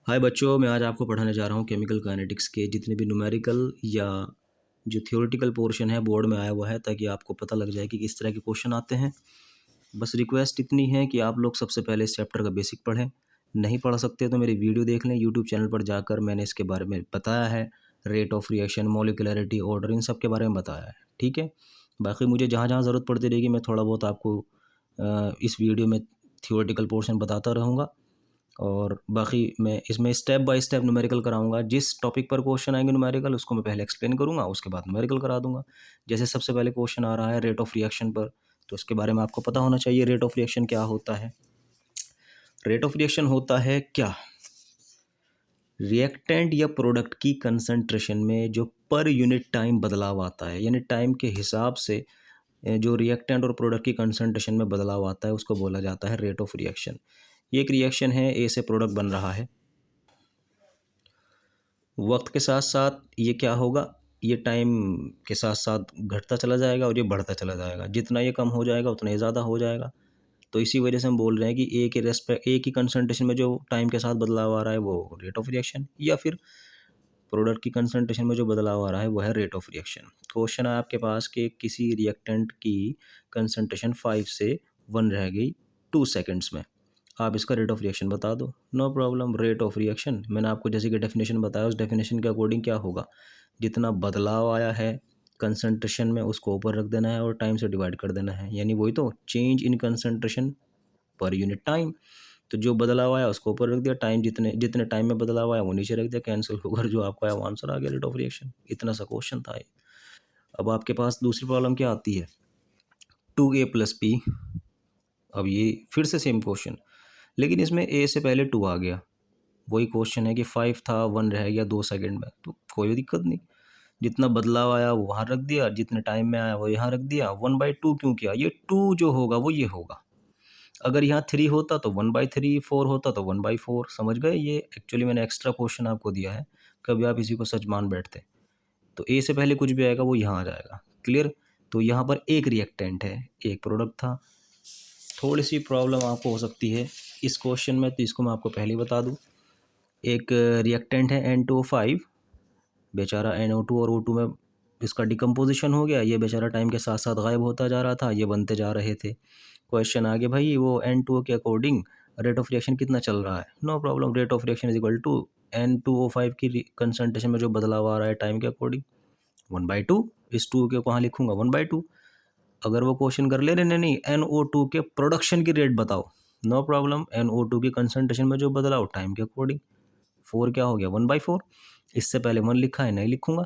हाय बच्चों, मैं आज आपको पढ़ाने जा रहा हूँ केमिकल काइनेटिक्स के जितने भी न्यूमेरिकल या जो थ्योरेटिकल पोर्शन है बोर्ड में आया हुआ है, ताकि आपको पता लग जाए कि किस तरह के क्वेश्चन आते हैं। बस रिक्वेस्ट इतनी है कि आप लोग सबसे पहले इस चैप्टर का बेसिक पढ़ें। नहीं पढ़ सकते तो मेरी वीडियो देख लें, यूट्यूब चैनल पर जाकर मैंने इसके बारे में बताया है। Rate of reaction, molecularity, order, इन सब के बारे में बताया है। ठीक है, बाकी मुझे जहाँ जहाँ ज़रूरत पड़ती रहेगी मैं थोड़ा बहुत आपको इस वीडियो में थ्योरेटिकल पोर्शन बताता रहूँगा। और बाकी मैं इसमें स्टेप बाय स्टेप न्यूमेरिकल कराऊंगा। जिस टॉपिक पर क्वेश्चन आएंगे न्यूमेरिकल, उसको मैं पहले एक्सप्लेन करूंगा, उसके बाद न्यूमेरिकल करा दूंगा। जैसे सबसे पहले क्वेश्चन आ रहा है रेट ऑफ रिएक्शन पर, तो उसके बारे में आपको पता होना चाहिए रेट ऑफ रिएक्शन क्या होता है। रेट ऑफ रिएक्शन होता है क्या, रिएक्टेंट या प्रोडक्ट की कंसंट्रेशन में जो पर यूनिट टाइम बदलाव आता है, यानी टाइम के हिसाब से जो रिएक्टेंट और प्रोडक्ट की कंसंट्रेशन में बदलाव आता है, उसको बोला जाता है रेट ऑफ रिएक्शन। ये एक रिएक्शन है, ए से प्रोडक्ट बन रहा है। वक्त के साथ साथ ये क्या होगा, ये टाइम के साथ साथ घटता चला जाएगा और ये बढ़ता चला जाएगा। जितना ये कम हो जाएगा उतना ये ज़्यादा हो जाएगा। तो इसी वजह से हम बोल रहे हैं कि ए की कंसंट्रेशन में जो टाइम के साथ बदलाव आ रहा है वो रेट ऑफ रिएक्शन, या फिर प्रोडक्ट की कंसंट्रेशन में जो बदलाव आ रहा है वो है रेट ऑफ रिएक्शन। क्वेश्चन है आपके पास कि किसी रिएक्टेंट की कंसंट्रेशन 5 से 1 रह गई 2 सेकंड्स में, आप इसका रेट ऑफ रिएक्शन बता दो। No problem. Rate of reaction मैंने आपको जैसे कि डेफिनेशन बताया, उस डेफिनेशन के अकॉर्डिंग क्या होगा, जितना बदलाव आया है कंसंट्रेशन में उसको ऊपर रख देना है और टाइम से डिवाइड कर देना है, यानी वही तो change in concentration per unit time. तो जो बदलाव आया उसको ऊपर रख दिया, टाइम जितने जितने टाइम में बदलाव आया वो नीचे रख दिया, कैंसिल होकर जो आपका आया वो आंसर आ गया, रेट ऑफ रिएक्शन। इतना सा क्वेश्चन था ये। अब आपके पास दूसरी प्रॉब्लम क्या आती है, 2a+b। अब ये फिर से सेम क्वेश्चन, लेकिन इसमें ए से पहले 2 आ गया। वही क्वेश्चन है कि 5 था 1 रह गया 2 सेकंड में, तो कोई दिक्कत नहीं। जितना बदलाव आया वो वहाँ रख दिया, जितने टाइम में आया वो यहाँ रख दिया। 1/2 क्यों किया, ये 2 जो होगा वो ये होगा। अगर यहाँ 3 होता तो 1/3, 4 होता तो 1/4। समझ गए, ये एक्चुअली मैंने एक्स्ट्रा क्वेश्चन आपको दिया है, कभी आप इसी को सच मान बैठते। तो ए से पहले कुछ भी आएगा वो यहाँ आ जाएगा। क्लियर। तो यहाँ पर एक रिएक्टेंट है, एक प्रोडक्ट था। थोड़ी सी प्रॉब्लम आपको हो सकती है इस क्वेश्चन में, तो इसको मैं आपको पहले ही बता दूँ। एक रिएक्टेंट है N2O5, बेचारा NO2 और O2 में इसका डिकम्पोजिशन हो गया। ये बेचारा टाइम के साथ साथ गायब होता जा रहा था, ये बनते जा रहे थे। क्वेश्चन आगे भाई, वो N2O के अकॉर्डिंग रेट ऑफ रिएक्शन कितना चल रहा है। No problem, rate of reaction is equal to N2O5 की कंसंट्रेशन में जो बदलाव आ रहा है टाइम के अकॉर्डिंग 1/2। इस 2 के कहाँ लिखूंगा 1/2। अगर वो क्वेश्चन कर ले रहे नहीं, NO2 के प्रोडक्शन की रेट बताओ। नो प्रॉब्लम, NO2 की कंसंट्रेशन में जो बदलाव टाइम के अकॉर्डिंग, 4 क्या हो गया 1/4। इससे पहले 1 लिखा है, नहीं लिखूंगा।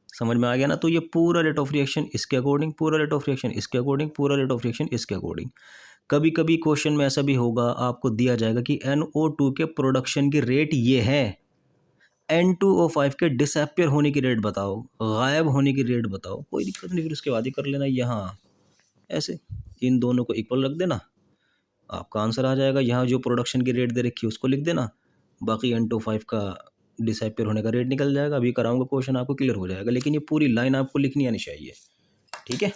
समझ में आ गया ना। तो ये पूरा रेट ऑफ रिएक्शन इसके अकॉर्डिंग, पूरा रेट ऑफ रिएक्शन इसके अकॉर्डिंग, पूरा रेट ऑफ रिएक्शन इसके अकॉर्डिंग। कभी कभी क्वेश्चन में ऐसा भी होगा, आपको दिया जाएगा कि NO2 के प्रोडक्शन की रेट ये है, N2O5 के डिसअपियर होने की रेट बताओ, गायब होने की रेट बताओ। कोई दिक्कत नहीं, फिर उसके बाद ही कर लेना। यहाँ ऐसे इन दोनों को इक्वल रख देना, आपका आंसर आ जाएगा। यहाँ जो प्रोडक्शन की रेट दे रखी है उसको लिख देना, बाकी N2O5 का डिसअपियर होने का रेट निकल जाएगा। अभी कराऊंगा क्वेश्चन, आपको क्लियर हो जाएगा, लेकिन ये पूरी लाइन आपको लिखनी आनी चाहिए। ठीक है,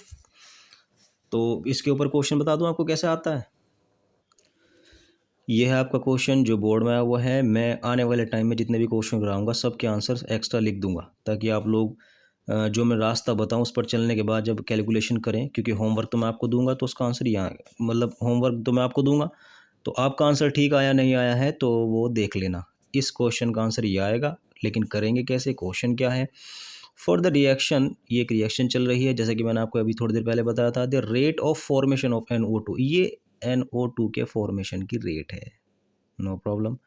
तो इसके ऊपर क्वेश्चन बता दूं आपको कैसे आता है। ये है आपका क्वेश्चन जो बोर्ड में आया हुआ है। मैं आने वाले टाइम में जितने भी क्वेश्चन कराऊंगा सबके आंसर्स एक्स्ट्रा लिख दूंगा, ताकि आप लोग जो मैं रास्ता बताऊं उस पर चलने के बाद जब कैलकुलेशन करें, क्योंकि होमवर्क तो मैं आपको दूंगा तो उसका आंसर यहाँ, मतलब होमवर्क तो मैं आपको दूंगा, तो आपका आंसर ठीक आया नहीं आया है तो वो देख लेना। इस क्वेश्चन का आंसर ये आएगा, लेकिन करेंगे कैसे, क्वेश्चन क्या है। फॉर द रिएक्शन, ये एक रिएक्शन चल रही है, जैसे कि मैंने आपको अभी थोड़ी देर पहले बताया था, the rate of formation of NO2, ये NO2 के फॉर्मेशन की रेट है। No problem.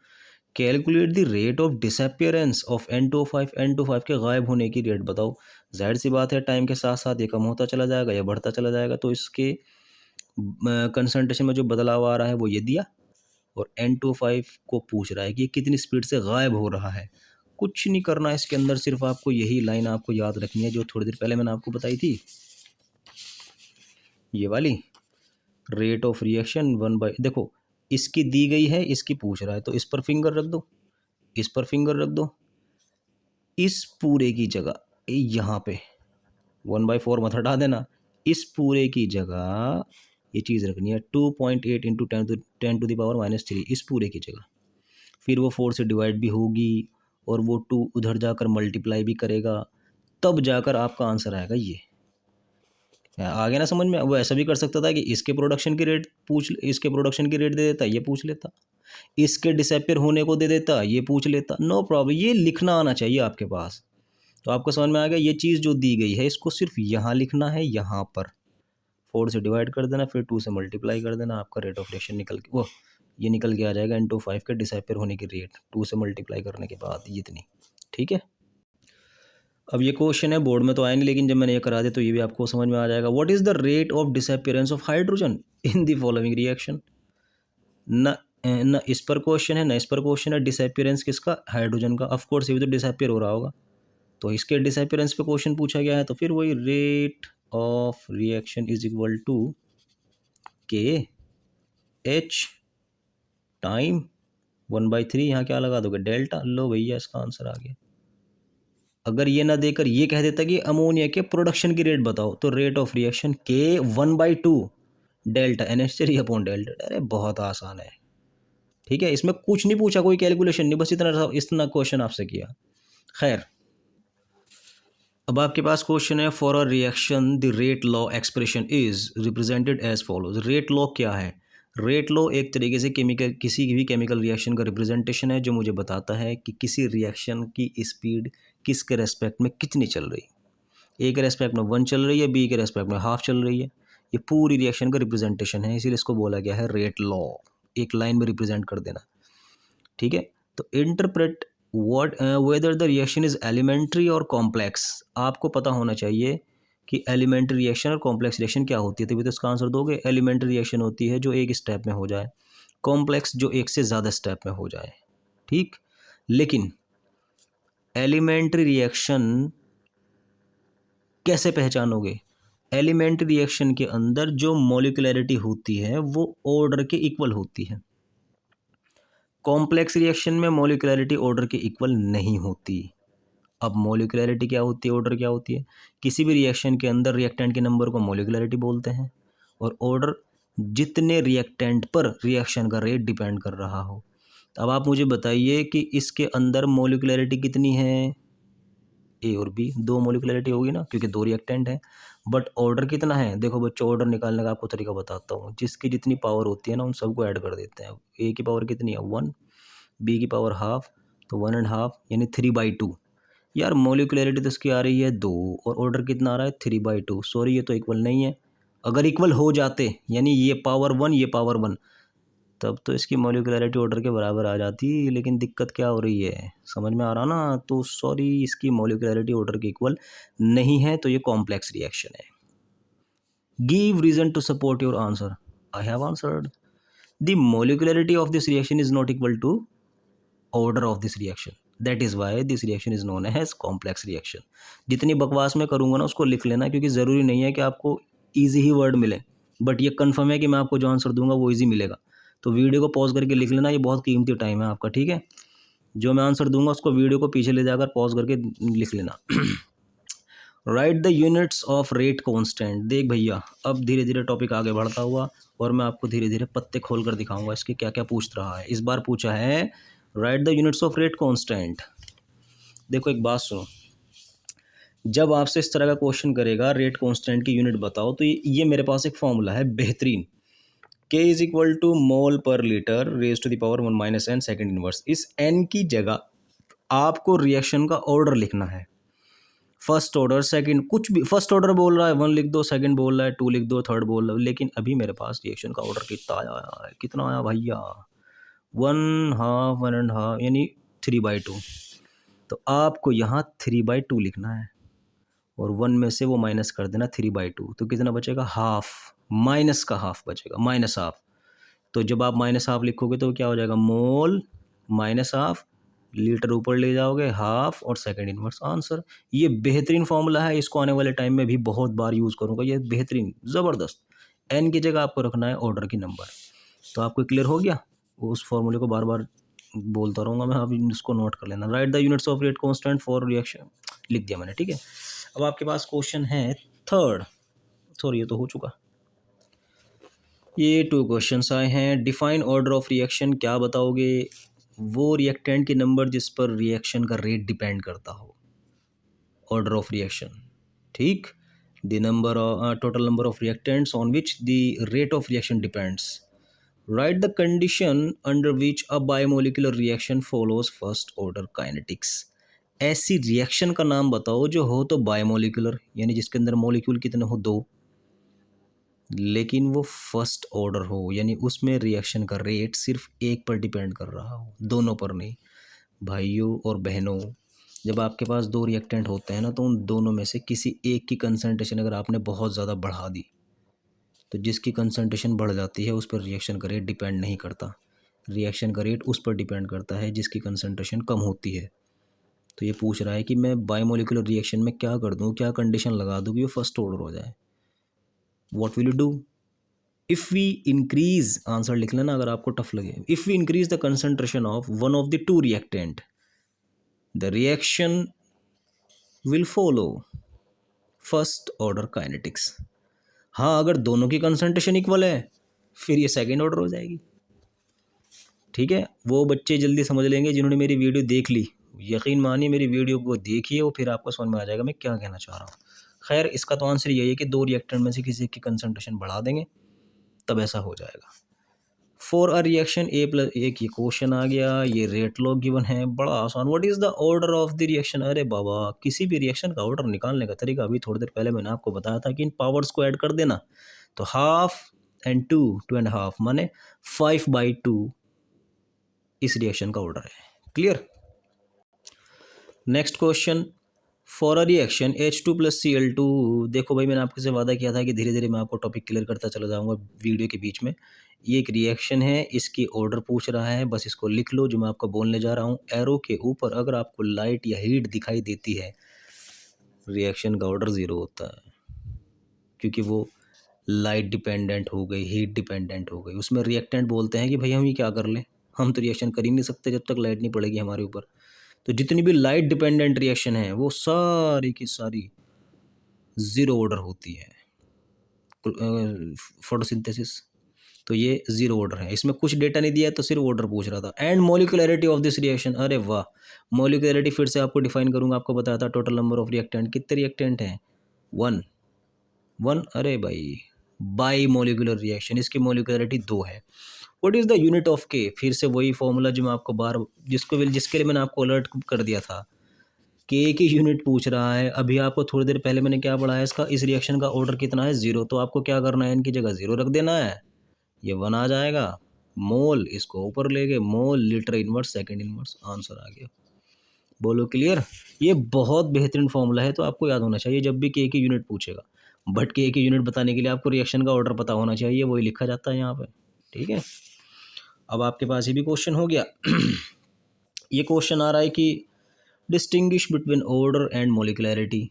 Calculate the rate of disappearance of N2O5, N2O5 के गायब होने की रेट बताओ। जाहिर सी बात है, टाइम के साथ साथ ये कम होता चला जाएगा या बढ़ता चला जाएगा, तो इसके कंसंट्रेशन में जो बदलाव आ रहा है वो ये दिया, और N2O5 को पूछ रहा है कि ये कितनी स्पीड से गायब हो रहा है। कुछ नहीं करना है इसके अंदर, सिर्फ आपको यही लाइन आपको याद रखनी है जो थोड़ी देर पहले मैंने आपको बताई थी, ये वाली। रेट ऑफ रिएक्शन 1/, देखो इसकी दी गई है, इसकी पूछ रहा है, तो इस पर फिंगर रख दो, इस पर फिंगर रख दो। इस पूरे की जगह यहाँ पे 1/4 मत हटा देना, इस पूरे की जगह ये चीज़ रखनी है 2.8 इंटू 10 टू दी पावर -3, इस पूरे की जगह फिर वो 4 से डिवाइड भी होगी और वो 2 उधर जाकर मल्टीप्लाई भी करेगा, तब जाकर आपका आंसर आएगा ये। आगे ना समझ में? वो ऐसा भी कर सकता था कि इसके प्रोडक्शन की रेट इसके प्रोडक्शन की रेट दे देता, ये पूछ लेता, इसके डिसअपियर होने को दे देता, ये पूछ लेता, नो प्रॉब्लम। ये लिखना आना चाहिए आपके पास। तो आपको समझ में आ गया, ये चीज़ जो दी गई है इसको सिर्फ यहाँ लिखना है, यहाँ पर 4 से डिवाइड कर देना, फिर 2 से मल्टीप्लाई कर देना, आपका रेट ऑफ रिएक्शन निकल के वो ये निकल के आ जाएगा इंटू 5 के डिसअपियर होने की रेट 2 से मल्टीप्लाई करने के बाद इतनी। ठीक है, अब ये क्वेश्चन है बोर्ड में तो आया नहीं, लेकिन जब मैंने ये करा दिया तो ये भी आपको समझ में आ जाएगा। What is the rate of disappearance of hydrogen in the following reaction? न इस पर क्वेश्चन है, न इस पर क्वेश्चन है। डिसअपियरेंस किसका? हाइड्रोजन का। ऑफ कोर्स ये भी तो डिसअपियर हो रहा होगा, तो इसके डिसअपियरेंस पे क्वेश्चन पूछा गया है, तो फिर वही rate of reaction is equal to K H time 1/3, यहाँ क्या लगा दोगे? डेल्टा। लो भैया, इसका आंसर आ गया। अगर ये ना देकर ये कह देता कि अमोनिया के प्रोडक्शन की रेट बताओ, तो रेट ऑफ रिएक्शन के 1/2 डेल्टा NH3 अपॉन डेल्टा। अरे बहुत आसान है। ठीक है, इसमें कुछ नहीं पूछा, कोई कैलकुलेशन नहीं, बस इतना क्वेश्चन आपसे किया। खैर, अब आपके पास क्वेश्चन है, for a reaction the rate law expression is represented as follows. Rate law क्या है? रेट लॉ एक तरीके से किसी भी केमिकल रिएक्शन का रिप्रेजेंटेशन है, जो मुझे बताता है कि किसी रिएक्शन की स्पीड किसके रेस्पेक्ट में कितनी चल रही है। ए के रेस्पेक्ट में 1 चल रही है, बी के रेस्पेक्ट में हाफ चल रही है। ये पूरी रिएक्शन का रिप्रेजेंटेशन है, इसीलिए इसको बोला गया है रेट लॉ। एक लाइन में रिप्रेजेंट कर देना। ठीक है, तो interpret what whether the reaction is elementary और कॉम्प्लेक्स। आपको पता होना चाहिए कि एलिमेंट्री रिएक्शन और कॉम्प्लेक्स रिएक्शन क्या होती है, तभी तो इसका आंसर दोगे। एलिमेंट्री रिएक्शन होती है जो एक स्टेप में हो जाए, कॉम्प्लेक्स जो एक से ज़्यादा स्टेप में हो जाए। ठीक, लेकिन एलिमेंट्री रिएक्शन कैसे पहचानोगे? एलिमेंट्री रिएक्शन के अंदर जो मॉलिक्यूलैरिटी होती है वो ऑर्डर के इक्वल होती है। कॉम्प्लेक्स रिएक्शन में मॉलिक्यूलैरिटी ऑर्डर के इक्वल नहीं होती। अब मॉलिक्यूलैरिटी क्या होती है, ऑर्डर क्या होती है? किसी भी रिएक्शन के अंदर रिएक्टेंट के नंबर को मॉलिक्यूलैरिटी बोलते हैं, और ऑर्डर जितने रिएक्टेंट पर रिएक्शन का रेट डिपेंड कर रहा हो। अब आप मुझे बताइए कि इसके अंदर मॉलिक्यूलैरिटी कितनी है? ए और बी, 2 मॉलिक्यूलैरिटी होगी ना, क्योंकि 2 रिएक्टेंट हैं। बट ऑर्डर कितना है? देखो बच्चों, ऑर्डर निकालने का आपको तरीका बताता हूँ। जिसकी जितनी पावर होती है ना, उन सबको ऐड कर देते हैं। ए की पावर कितनी है? 1, बी की पावर हाफ, तो 1.5 यानी 3/2। यार मॉलिक्यूलैरिटी तो इसकी आ रही है 2, और ऑर्डर कितना आ रहा है? 3/2। सॉरी, ये तो इक्वल नहीं है। अगर इक्वल हो जाते, यानी ये पावर 1 ये पावर 1, तब तो इसकी मॉलिक्यूलैरिटी ऑर्डर के बराबर आ जाती। लेकिन दिक्कत क्या हो रही है, समझ में आ रहा ना? तो सॉरी, इसकी मॉलिक्यूलैरिटी ऑर्डर के इक्वल नहीं है, तो ये कॉम्प्लेक्स रिएक्शन है। Give reason to support your answer. I have answered. The molecularity of this reaction is not equal to order of this reaction, that is why this reaction is known as complex reaction. जितनी बकवास में करूंगा ना उसको लिख लेना, क्योंकि ज़रूरी नहीं है कि आपको ईजी ही वर्ड मिले, बट ये कन्फर्म है कि मैं आपको जो आंसर दूंगा वो ईजी मिलेगा। तो वीडियो को पॉज करके लिख लेना, ये बहुत कीमती टाइम है आपका। ठीक है, जो मैं आंसर दूंगा उसको वीडियो को पीछे ले जाकर पॉज करके लिख लेना। Right the units of rate constant. देख भैया, अब धीरे धीरे टॉपिक आगे बढ़ता हुआ, और मैं आपको धीरे धीरे पत्ते खोल कर दिखाऊंगा इसके क्या क्या पूछ रहा है। इस बार पूछा है right the units of rate constant. देखो एक बात सुनो, जब आपसे इस तरह का क्वेश्चन करेगा रेट कॉन्स्टेंट की यूनिट बताओ, तो ये मेरे पास एक फॉर्मूला है बेहतरीन। K is equal to mole per litre raise to the power 1 - n second inverse. इस n की जगह आपको रिएक्शन का ऑर्डर लिखना है। फर्स्ट ऑर्डर, सेकंड, कुछ भी। फर्स्ट ऑर्डर बोल रहा है 1 लिख दो, सेकंड बोल रहा है 2 लिख दो, थर्ड बोल रहा है। लेकिन अभी मेरे पास रिएक्शन का ऑर्डर कितना आया है? कितना आया भैया? 1/2, 1.5 यानी 3/2। तो आपको यहाँ 3/2 लिखना है, और 1 में से वो माइनस कर देना 3/2। तो कितना बचेगा? हाफ। माइनस का हाफ बचेगा, माइनस हाफ। तो जब आप माइनस हाफ लिखोगे तो क्या हो जाएगा? मोल माइनस हाफ, लीटर ऊपर ले जाओगे, हाफ, और सेकंड इनवर्स आंसर। ये बेहतरीन फॉर्मूला है, इसको आने वाले टाइम में भी बहुत बार यूज़ करूँगा। ये बेहतरीन, ज़बरदस्त। एन की जगह आपको रखना है ऑर्डर की नंबर। तो आपको क्लियर हो गया? उस फॉर्मूले को बार बार बोलता रहूँगा मैं, अब इसको नोट कर लेना। Right the units of rate constant for reaction, लिख दिया मैंने। ठीक है, अब आपके पास क्वेश्चन है थर्ड। सॉरी, ये तो हो चुका। ये 2 क्वेश्चंस आए हैं। डिफाइन ऑर्डर ऑफ रिएक्शन, क्या बताओगे? वो रिएक्टेंट के नंबर जिस पर रिएक्शन का रेट डिपेंड करता हो, ऑर्डर ऑफ रिएक्शन, ठीक। The number total number of reactants on which the rate of reaction depends. Right the condition under which a biomolecular reaction follows first order kinetics. ऐसी reaction का नाम बताओ जो हो तो बायोमोलिकुलर, यानी जिसके अंदर मोलिक्यूल कितने हो, दो, लेकिन वो फर्स्ट ऑर्डर हो, यानी उसमें रिएक्शन का रेट सिर्फ एक पर डिपेंड कर रहा हो, दोनों पर नहीं। भाइयों और बहनों, जब आपके पास दो रिएक्टेंट होते हैं ना, तो उन दोनों में से किसी एक की कंसंट्रेशन अगर आपने बहुत ज़्यादा बढ़ा दी, तो जिसकी कंसंट्रेशन बढ़ जाती है उस पर रिएक्शन का रेट डिपेंड नहीं करता। रिएक्शन का रेट उस पर डिपेंड करता है जिसकी कंसंट्रेशन कम होती है। तो ये पूछ रहा है कि मैं बायोमोलिकुलर रिएक्शन में क्या कर दूं, क्या कंडीशन लगा दूं कि वो फर्स्ट ऑर्डर हो जाए। What will you do if we increase, answer लिख लेना अगर आपको टफ लगे। If we increase the concentration of one of the two reactant, the reaction will follow first order kinetics. हाँ, अगर दोनों की कंसंट्रेशन इक्वल है फिर ये सेकेंड ऑर्डर हो जाएगी, ठीक है। वो बच्चे जल्दी समझ लेंगे जिन्होंने मेरी वीडियो देख ली, यकीन मानिए मेरी वीडियो को देखिए और फिर आपको समझ में आ जाएगा मैं क्या कहना चाह रहा हूँ। खैर, इसका तो आंसर यही है कि दो रिएक्टेंट में से किसी की कंसंट्रेशन बढ़ा देंगे तब ऐसा हो जाएगा। For a reaction A plus, एक ये क्वेश्चन आ गया, ये रेट लॉ गिवन है, बड़ा आसान। What is the order of the reaction. अरे बाबा, किसी भी रिएक्शन का ऑर्डर निकालने का तरीका अभी थोड़ी देर पहले मैंने आपको बताया था कि इन पावर्स को ऐड कर देना। तो हाफ एंड टू, 2.5 माने 5/2 इस रिएक्शन का ऑर्डर है। Clear. Next question, for a reaction H2 + Cl2। देखो भाई, मैंने आपके से वादा किया था कि धीरे धीरे मैं आपको टॉपिक क्लियर करता चला जाऊंगा वीडियो के बीच में। ये एक रिएक्शन है, इसकी ऑर्डर पूछ रहा है, बस इसको लिख लो जो मैं आपको बोलने जा रहा हूँ। एरो के ऊपर अगर आपको लाइट या हीट दिखाई देती है, रिएक्शन का ऑर्डर ज़ीरो होता है, क्योंकि वो लाइट डिपेंडेंट हो गई, हीट डिपेंडेंट हो गई। उसमें रिएक्टेंट बोलते हैं कि भाई हम ये क्या कर लें, हम तो रिएक्शन कर ही नहीं सकते जब तक लाइट नहीं पड़ेगी हमारे ऊपर। तो जितनी भी लाइट डिपेंडेंट रिएक्शन है वो सारी की सारी ज़ीरो ऑर्डर होती है, फोटोसिंथेसिस। तो ये ज़ीरो ऑर्डर है, इसमें कुछ डेटा नहीं दिया है तो सिर्फ ऑर्डर पूछ रहा था। And molecularity of this reaction, अरे वाह, मोलिकुलरिटी फिर से आपको डिफाइन करूंगा। आपको बताया था टोटल नंबर ऑफ रिएक्टेंट, कितने रिएक्टेंट हैं, वन वन। अरे भाई, बाई मोलिकुलर रिएक्शन, इसकी मोलिकुलरिटी 2 है। What is the unit of के, फिर से वही फॉर्मूला जो मैं आपको जिसके लिए मैंने आपको अलर्ट कर दिया था। के की यूनिट पूछ रहा है। अभी आपको थोड़ी देर पहले मैंने क्या पढ़ा है, इसका इस रिएक्शन का ऑर्डर कितना है, 0। तो आपको क्या करना है, इनकी जगह 0 रख देना है, ये 1 आ जाएगा। मोल इसको ऊपर ले गए, mole litre inverse second inverse, answer आ गया। बोलो क्लियर। ये बहुत बेहतरीन फॉर्मूला है, तो आपको याद होना चाहिए जब भी के की यूनिट पूछेगा। बट के की यूनिट बताने के लिए आपको रिएक्शन का ऑर्डर पता होना चाहिए, वही लिखा जाता है यहाँ पे, ठीक है। अब आपके पास ये भी क्वेश्चन हो गया। ये क्वेश्चन आ रहा है कि distinguish between order and molecularity.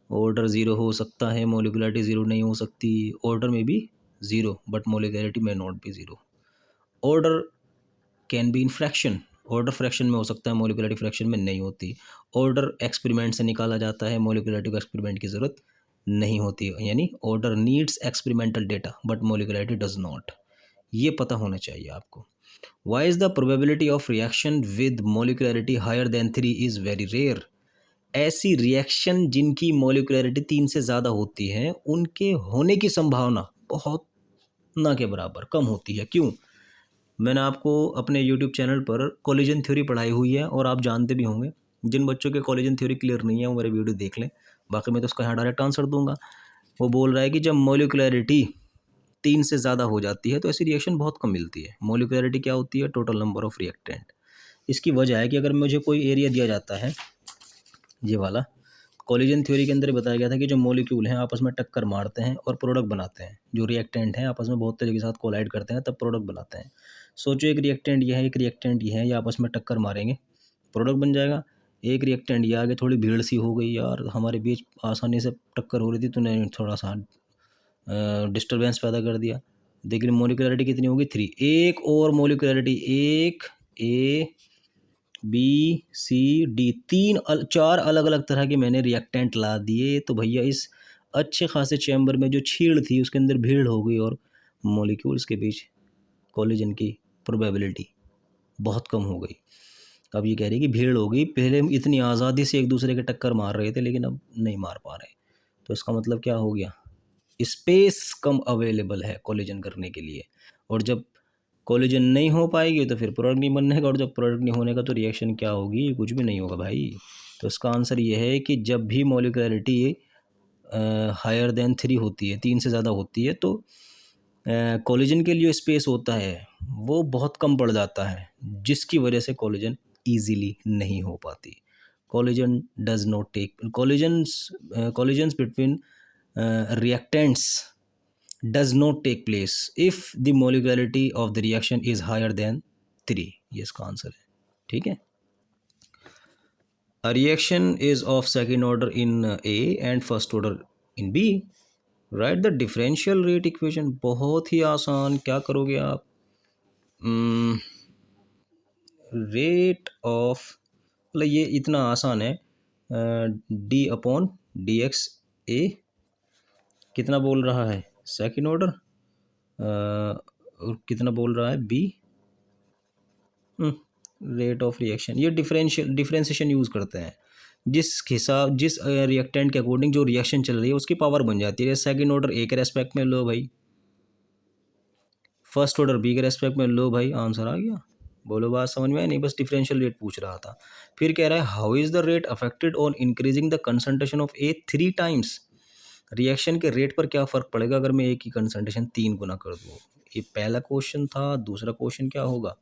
Order 0 हो सकता है, मोलिकुलरिटी 0 नहीं हो सकती। ऑर्डर में भी 0 बट मोलिकुलरिटी में not be 0। Order can be in fraction, order fraction में हो सकता है, मोलिकुलरिटी फ्रैक्शन में नहीं होती। ऑर्डर एक्सपेरिमेंट से निकाला जाता है, मोलिकुलरिटी को एक्सपेरिमेंट की ज़रूरत नहीं होती, यानी order needs experimental data but molecularity does not. ये पता होना चाहिए आपको। Why is the probability of reaction with molecularity higher than 3 is very rare. ऐसी रिएक्शन जिनकी मोलिकुलरिटी 3 से ज़्यादा होती है, उनके होने की संभावना बहुत ना के बराबर कम होती है। क्यों? मैंने आपको अपने यूट्यूब चैनल पर कोलिजन थ्योरी पढ़ाई हुई है और आप जानते भी होंगे। जिन बच्चों के कोलिजन थ्योरी क्लियर नहीं है वो मेरे वीडियो देख लें, बाकी मैं तो उसका यहाँ डायरेक्ट आंसर दूंगा। वो बोल रहा है कि जब मोलिकुलरिटी 3 से ज़्यादा हो जाती है तो ऐसी रिएक्शन बहुत कम मिलती है। मोलिकुलरिटी क्या होती है, टोटल नंबर ऑफ रिएक्टेंट। इसकी वजह है कि अगर मुझे कोई एरिया दिया जाता है, ये वाला कोलिजन थ्योरी के अंदर बताया गया था कि जो मॉलिक्यूल हैं आपस में टक्कर मारते हैं और प्रोडक्ट बनाते हैं। जो रिएक्टेंट हैं आपस में बहुत तेज़ी के साथ कोलाइड करते हैं तब प्रोडक्ट बनाते हैं। सोचो, एक रिएक्टेंट ये है, एक रिएक्टेंट ये है, ये आपस में टक्कर मारेंगे, प्रोडक्ट बन जाएगा। एक रिएक्टेंट ये आगे थोड़ी भीड़ सी हो गई, यार हमारे बीच आसानी से टक्कर हो रही थी, तूने थोड़ा सा डिस्टर्बेंस पैदा कर दिया। लेकिन मोलिकुलरिटी कितनी होगी, 3। एक और मोलिकुलरिटी, एक ए बी सी डी, 4 अलग अलग तरह के मैंने रिएक्टेंट ला दिए, तो भैया इस अच्छे खासे चैम्बर में जो छीड़ थी उसके अंदर भीड़ हो गई और मॉलिक्यूल्स के बीच कोलिजन की प्रोबेबिलिटी बहुत कम हो गई। अब ये कह रही है कि भीड़ हो गई, पहले हम इतनी आज़ादी से एक दूसरे के टक्कर मार रहे थे लेकिन अब नहीं मार पा रहे। तो इसका मतलब क्या हो गया, स्पेस कम अवेलेबल है कोलिजन करने के लिए, और जब कोलिजन नहीं हो पाएगी तो फिर प्रोडक्ट नहीं बनने का, और जब प्रोडक्ट नहीं होने का तो रिएक्शन क्या होगी, कुछ भी नहीं होगा भाई। तो इसका आंसर ये है कि जब भी मॉलिक्युलरिटी हायर देन 3 होती है, 3 से ज़्यादा होती है, तो कोलिजन के लिए स्पेस होता है वो बहुत कम पड़ जाता है, जिसकी वजह से कोलिजन ईजीली नहीं हो पाती। Collision does not take collisions between reactants does not take place if the molecularity of the reaction is higher than 3। ये इसका आंसर है, ठीक है। A reaction is of second order in A and first order in B। Write the differential rate equation। बहुत ही आसान, क्या करोगे आप, रेट ऑफ, मतलब ये इतना आसान है, डी अपॉन डी एक्स ए, कितना बोल रहा है सेकंड ऑर्डर, और कितना बोल रहा है बी, रेट ऑफ रिएक्शन। ये डिफरेंशिएशन यूज़ करते हैं, जिस रिएक्टेंट के अकॉर्डिंग जो रिएक्शन चल रही है उसकी पावर बन जाती है। सेकंड ऑर्डर ए के रेस्पेक्ट में लो भाई, फर्स्ट ऑर्डर बी के रेस्पेक्ट में लो भाई, आंसर आ गया। बोलो बात समझ में आई? नहीं, बस डिफरेंशियल रेट पूछ रहा था। फिर कह रहा है how is the rate affected on increasing the concentration of A 3 times. Reaction के रेट पर क्या फ़र्क पड़ेगा अगर मैं ए की कंसंट्रेशन 3 गुना कर दूँ। ये पहला क्वेश्चन था। दूसरा क्वेश्चन क्या होगा,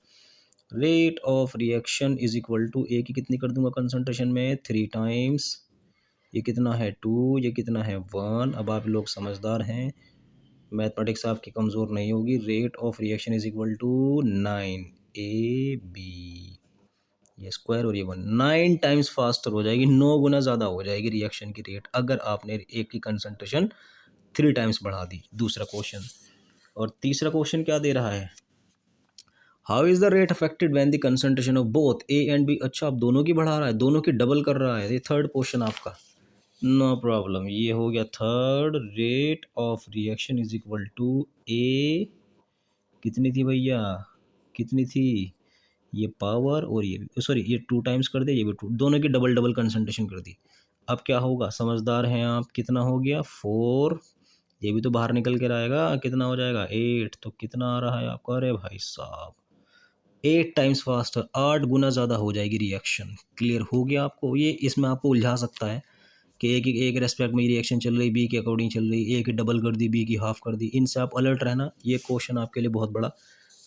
rate of reaction is equal to A की कितनी कर दूंगा कंसंट्रेशन में, 3 टाइम्स, ये कितना है 2, ये कितना है 1। अब आप लोग समझदार हैं, मैथमेटिक्स आपकी कमज़ोर नहीं होगी। Rate of reaction is equal to 9 A B, ये स्क्वायर और ये 1, 9 टाइम्स फास्टर हो जाएगी, 9 गुना ज़्यादा हो जाएगी रिएक्शन की रेट अगर आपने ए की कंसंट्रेशन 3 टाइम्स बढ़ा दी। दूसरा क्वेश्चन। और तीसरा क्वेश्चन क्या दे रहा है, how is the rate affected when the concentration of both A and B. अच्छा, आप दोनों की बढ़ा रहा है, दोनों की डबल कर रहा है। ये थर्ड क्वेश्चन आपका, नो प्रॉब्लम, ये हो गया third. Rate of reaction is equal to A, कितनी थी भैया, कितनी थी, ये पावर और ये सॉरी ये 2 टाइम्स कर दिया, ये भी 2, दोनों की डबल डबल कंसंट्रेशन कर दी। अब क्या होगा, समझदार हैं आप, कितना हो गया 4, ये भी तो बाहर निकल कर आएगा, कितना हो जाएगा 8। तो कितना आ रहा है आपका, अरे भाई साहब 8 टाइम्स फास्टर, 8 गुना ज़्यादा हो जाएगी रिएक्शन। क्लियर हो गया आपको? ये इसमें आपको उलझा सकता है कि एक रेस्पेक्ट में रिएक्शन चल रही, बी के अकॉर्डिंग चल रही, ए की डबल कर दी, बी की हाफ कर दी। इनसे आप अलर्ट रहना, ये क्वेश्चन आपके लिए बहुत बड़ा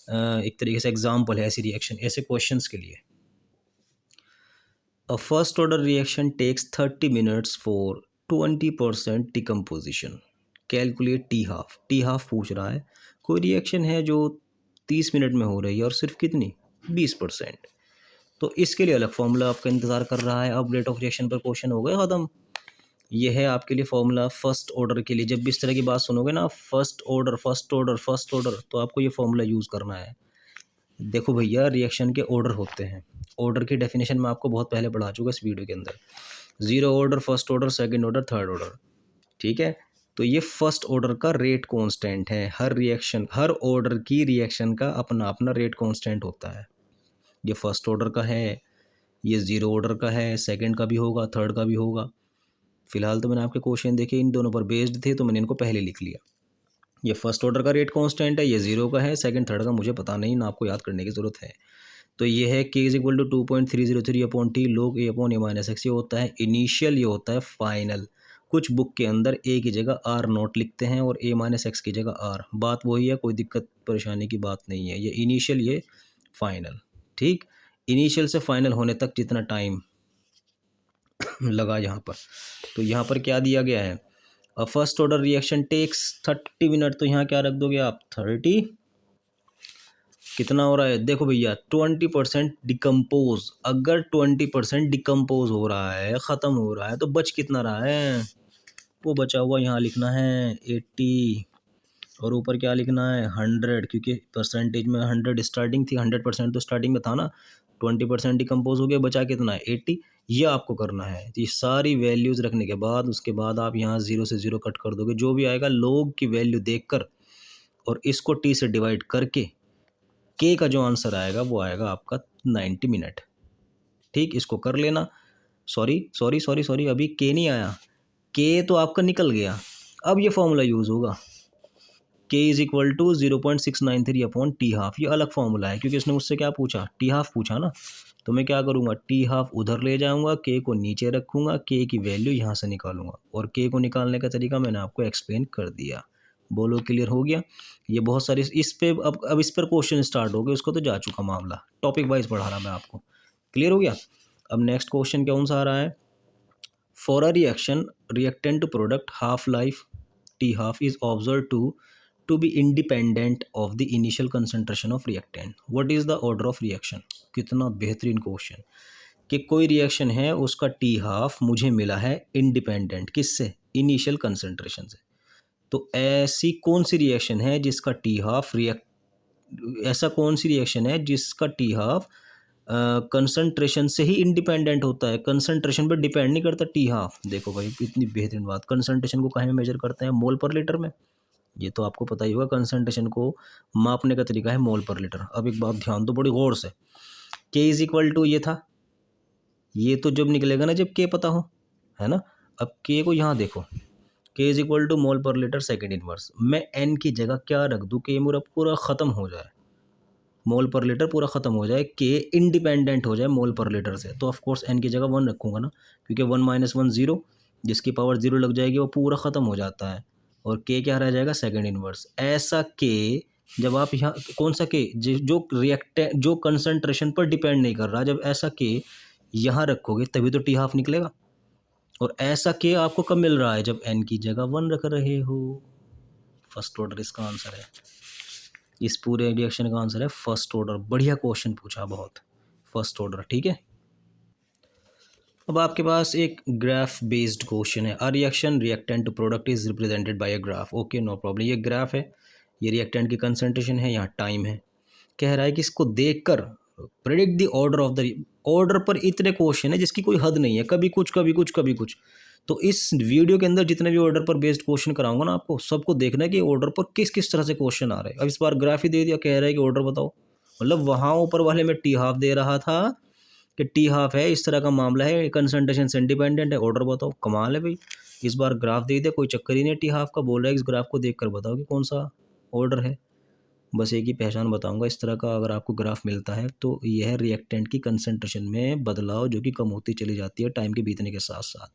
एक तरीके से एग्जाम्पल है ऐसी रिएक्शन, ऐसे क्वेश्चंस के लिए। A first order reaction takes 30 minutes for 20% decomposition, calculate T half. T half पूछ रहा है, कोई रिएक्शन है जो 30 मिनट में हो रही है और सिर्फ कितनी 20%, तो इसके लिए अलग फॉर्मूला आपका इंतज़ार कर रहा है। अब रेट ऑफ रिएक्शन पर क्वेश्चन हो गया ख़त्म। ये है आपके लिए फॉर्मूला फर्स्ट ऑर्डर के लिए। जब भी इस तरह की बात सुनोगे ना, first order first order first order, तो आपको ये फॉर्मूला यूज़ करना है। देखो भैया, रिएक्शन के ऑर्डर होते हैं, ऑर्डर की डेफिनेशन मैं आपको बहुत पहले पढ़ा चुका इस वीडियो के अंदर, 0 order, first order, second order, third order, ठीक है। तो ये फर्स्ट ऑर्डर का रेट कांस्टेंट है। हर रिएक्शन, हर ऑर्डर की रिएक्शन का अपना अपना रेट कांस्टेंट होता है। ये फर्स्ट ऑर्डर का है, ये 0 ऑर्डर का है, सेकंड का भी होगा, थर्ड का भी होगा। फिलहाल तो मैंने आपके क्वेश्चन देखे इन दोनों पर बेस्ड थे, तो मैंने इनको पहले लिख लिया। ये फर्स्ट ऑर्डर का रेट कांस्टेंट है, ये 0 का है, सेकंड थर्ड का मुझे पता नहीं ना, आपको याद करने की ज़रूरत है। तो ये है k is equal to 2.303 upon T log a upon a minus X. ये होता है इनिशियल, ये होता है फाइनल। कुछ बुक के अंदर a की जगह r नोट लिखते हैं और a माइनस एक्स की जगह r, बात वही है, कोई दिक्कत परेशानी की बात नहीं है। ये इनिशियल, ये फाइनल, ठीक। इनिशियल से फाइनल होने तक जितना टाइम लगा यहाँ पर, तो यहाँ पर क्या दिया गया है, first order reaction takes 30 minute, तो यहाँ क्या रख दोगे आप 30, कितना हो रहा है देखो भैया 20% डिकम्पोज। अगर 20% डिकम्पोज हो रहा है, ख़त्म हो रहा है, तो बच कितना रहा है, वो बचा हुआ यहाँ लिखना है 80, और ऊपर क्या लिखना है 100, क्योंकि परसेंटेज में 100 स्टार्टिंग थी, 100% तो स्टार्टिंग में था ना। 20% डिकम्पोज हो गया, बचा कितना है 80। ये आपको करना है, ये सारी वैल्यूज़ रखने के बाद उसके बाद आप यहाँ 0 से 0 कट कर दोगे, जो भी आएगा लोग की वैल्यू देखकर और इसको टी से डिवाइड करके के का जो आंसर आएगा वो आएगा आपका 90 मिनट। ठीक, इसको कर लेना। सॉरी सॉरी सॉरी सॉरी, अभी के नहीं आया, के तो आपका निकल गया। अब ये फॉर्मूला यूज़ होगा, K is equal to 0.693 upon T half. ये अलग फॉर्मूला है क्योंकि इसने मुझसे क्या पूछा, टी हाफ पूछा ना। तो मैं क्या करूँगा, टी हाफ उधर ले जाऊँगा, के को नीचे रखूँगा, के की वैल्यू यहाँ से निकालूंगा, और के को निकालने का तरीका मैंने आपको एक्सप्लेन कर दिया। बोलो क्लियर हो गया। ये बहुत सारे इस पे अब इस पर क्वेश्चन स्टार्ट हो गए, उसको तो जा चुका मामला, टॉपिक वाइज पढ़ा रहा मैं आपको। क्लियर हो गया। अब नेक्स्ट क्वेश्चन कौन सा आ रहा है, for a reaction reactant to product half life T half is observe to be independent of the initial concentration of reactant, what is the order of reaction. कितना बेहतरीन क्वेश्चन, कि कोई रिएक्शन है उसका टी हाफ मुझे मिला है independent, किससे, इनिशियल कंसंट्रेशन से। तो ऐसी कौन सी रिएक्शन है जिसका टी हाफ ऐसा कौन सी रिएक्शन है जिसका टी हाफ कंसंट्रेशन से ही इंडिपेंडेंट होता है, कंसंट्रेशन पर डिपेंड नहीं करता टी हाफ। देखो भाई इतनी बेहतरीन बात, कंसंट्रेशन को कहाँ में मेजर करते हैं, मोल पर लीटर में। ये तो आपको पता ही होगा, कंसंट्रेशन को मापने का तरीका है मोल पर लीटर। अब एक बात ध्यान दो बड़ी गौर से, के इज इक्वल टू ये था, ये तो जब निकलेगा ना जब के पता हो, है ना। अब के को यहाँ देखो, के is equal to mole per litre second inverse. मैं एन की जगह क्या रख दूँ, के मेरा पूरा ख़त्म हो जाए, मोल पर लीटर पूरा ख़त्म हो जाए, के इंडिपेंडेंट हो जाए मोल पर लीटर से, तो ऑफकोर्स एन की जगह 1 रखूँगा ना, क्योंकि 1 - 1 0, जिसकी पावर 0 लग जाएगी वो पूरा ख़त्म हो जाता है, और के क्या रह जाएगा, सेकंड इनवर्स। ऐसा के जब आप यहाँ कौन सा के, जो कंसंट्रेशन पर डिपेंड नहीं कर रहा, जब ऐसा के यहाँ रखोगे तभी तो टी हाफ निकलेगा। और ऐसा के आपको कब मिल रहा है, जब एन की जगह 1 रख रहे हो। फर्स्ट ऑर्डर इसका आंसर है, इस पूरे रिएक्शन का आंसर है फर्स्ट ऑर्डर। बढ़िया क्वेश्चन पूछा बहुत, फर्स्ट ऑर्डर। ठीक है, अब आपके पास एक ग्राफ बेस्ड क्वेश्चन है, a reaction reactant to product is represented by a graph. Okay no problem, ये ग्राफ है, ये रिएक्टेंट की कंसंट्रेशन है, यहाँ टाइम है। कह रहा है कि इसको देखकर predict the order of the, order पर इतने क्वेश्चन है जिसकी कोई हद नहीं है, कभी कुछ कभी कुछ कभी कुछ। तो इस वीडियो के अंदर जितने भी ऑर्डर पर बेस्ड क्वेश्चन कराऊंगा ना आपको, सबको देखना है कि ऑर्डर पर किस किस तरह से क्वेश्चन आ रहे हैं। अब इस बार ग्राफ ही दे दिया, कह रहा है कि ऑर्डर बताओ, मतलब वहाँ ऊपर वाले में टी हाफ दे रहा था कि टी हाफ है, इस तरह का मामला है, कंसंट्रेशन से इंडिपेंडेंट है, ऑर्डर बताओ। कमाल है भाई, इस बार ग्राफ दे दिया, कोई चक्कर ही नहीं टी हाफ का, बोल रहा है इस ग्राफ को देख कर बताओ कि कौन सा ऑर्डर है। बस एक ही पहचान बताऊंगा इस तरह का, अगर आपको ग्राफ मिलता है तो यह है रिएक्टेंट की कंसंट्रेशन में बदलाव जो कि कम होती चली जाती है टाइम के बीतने के साथ साथ।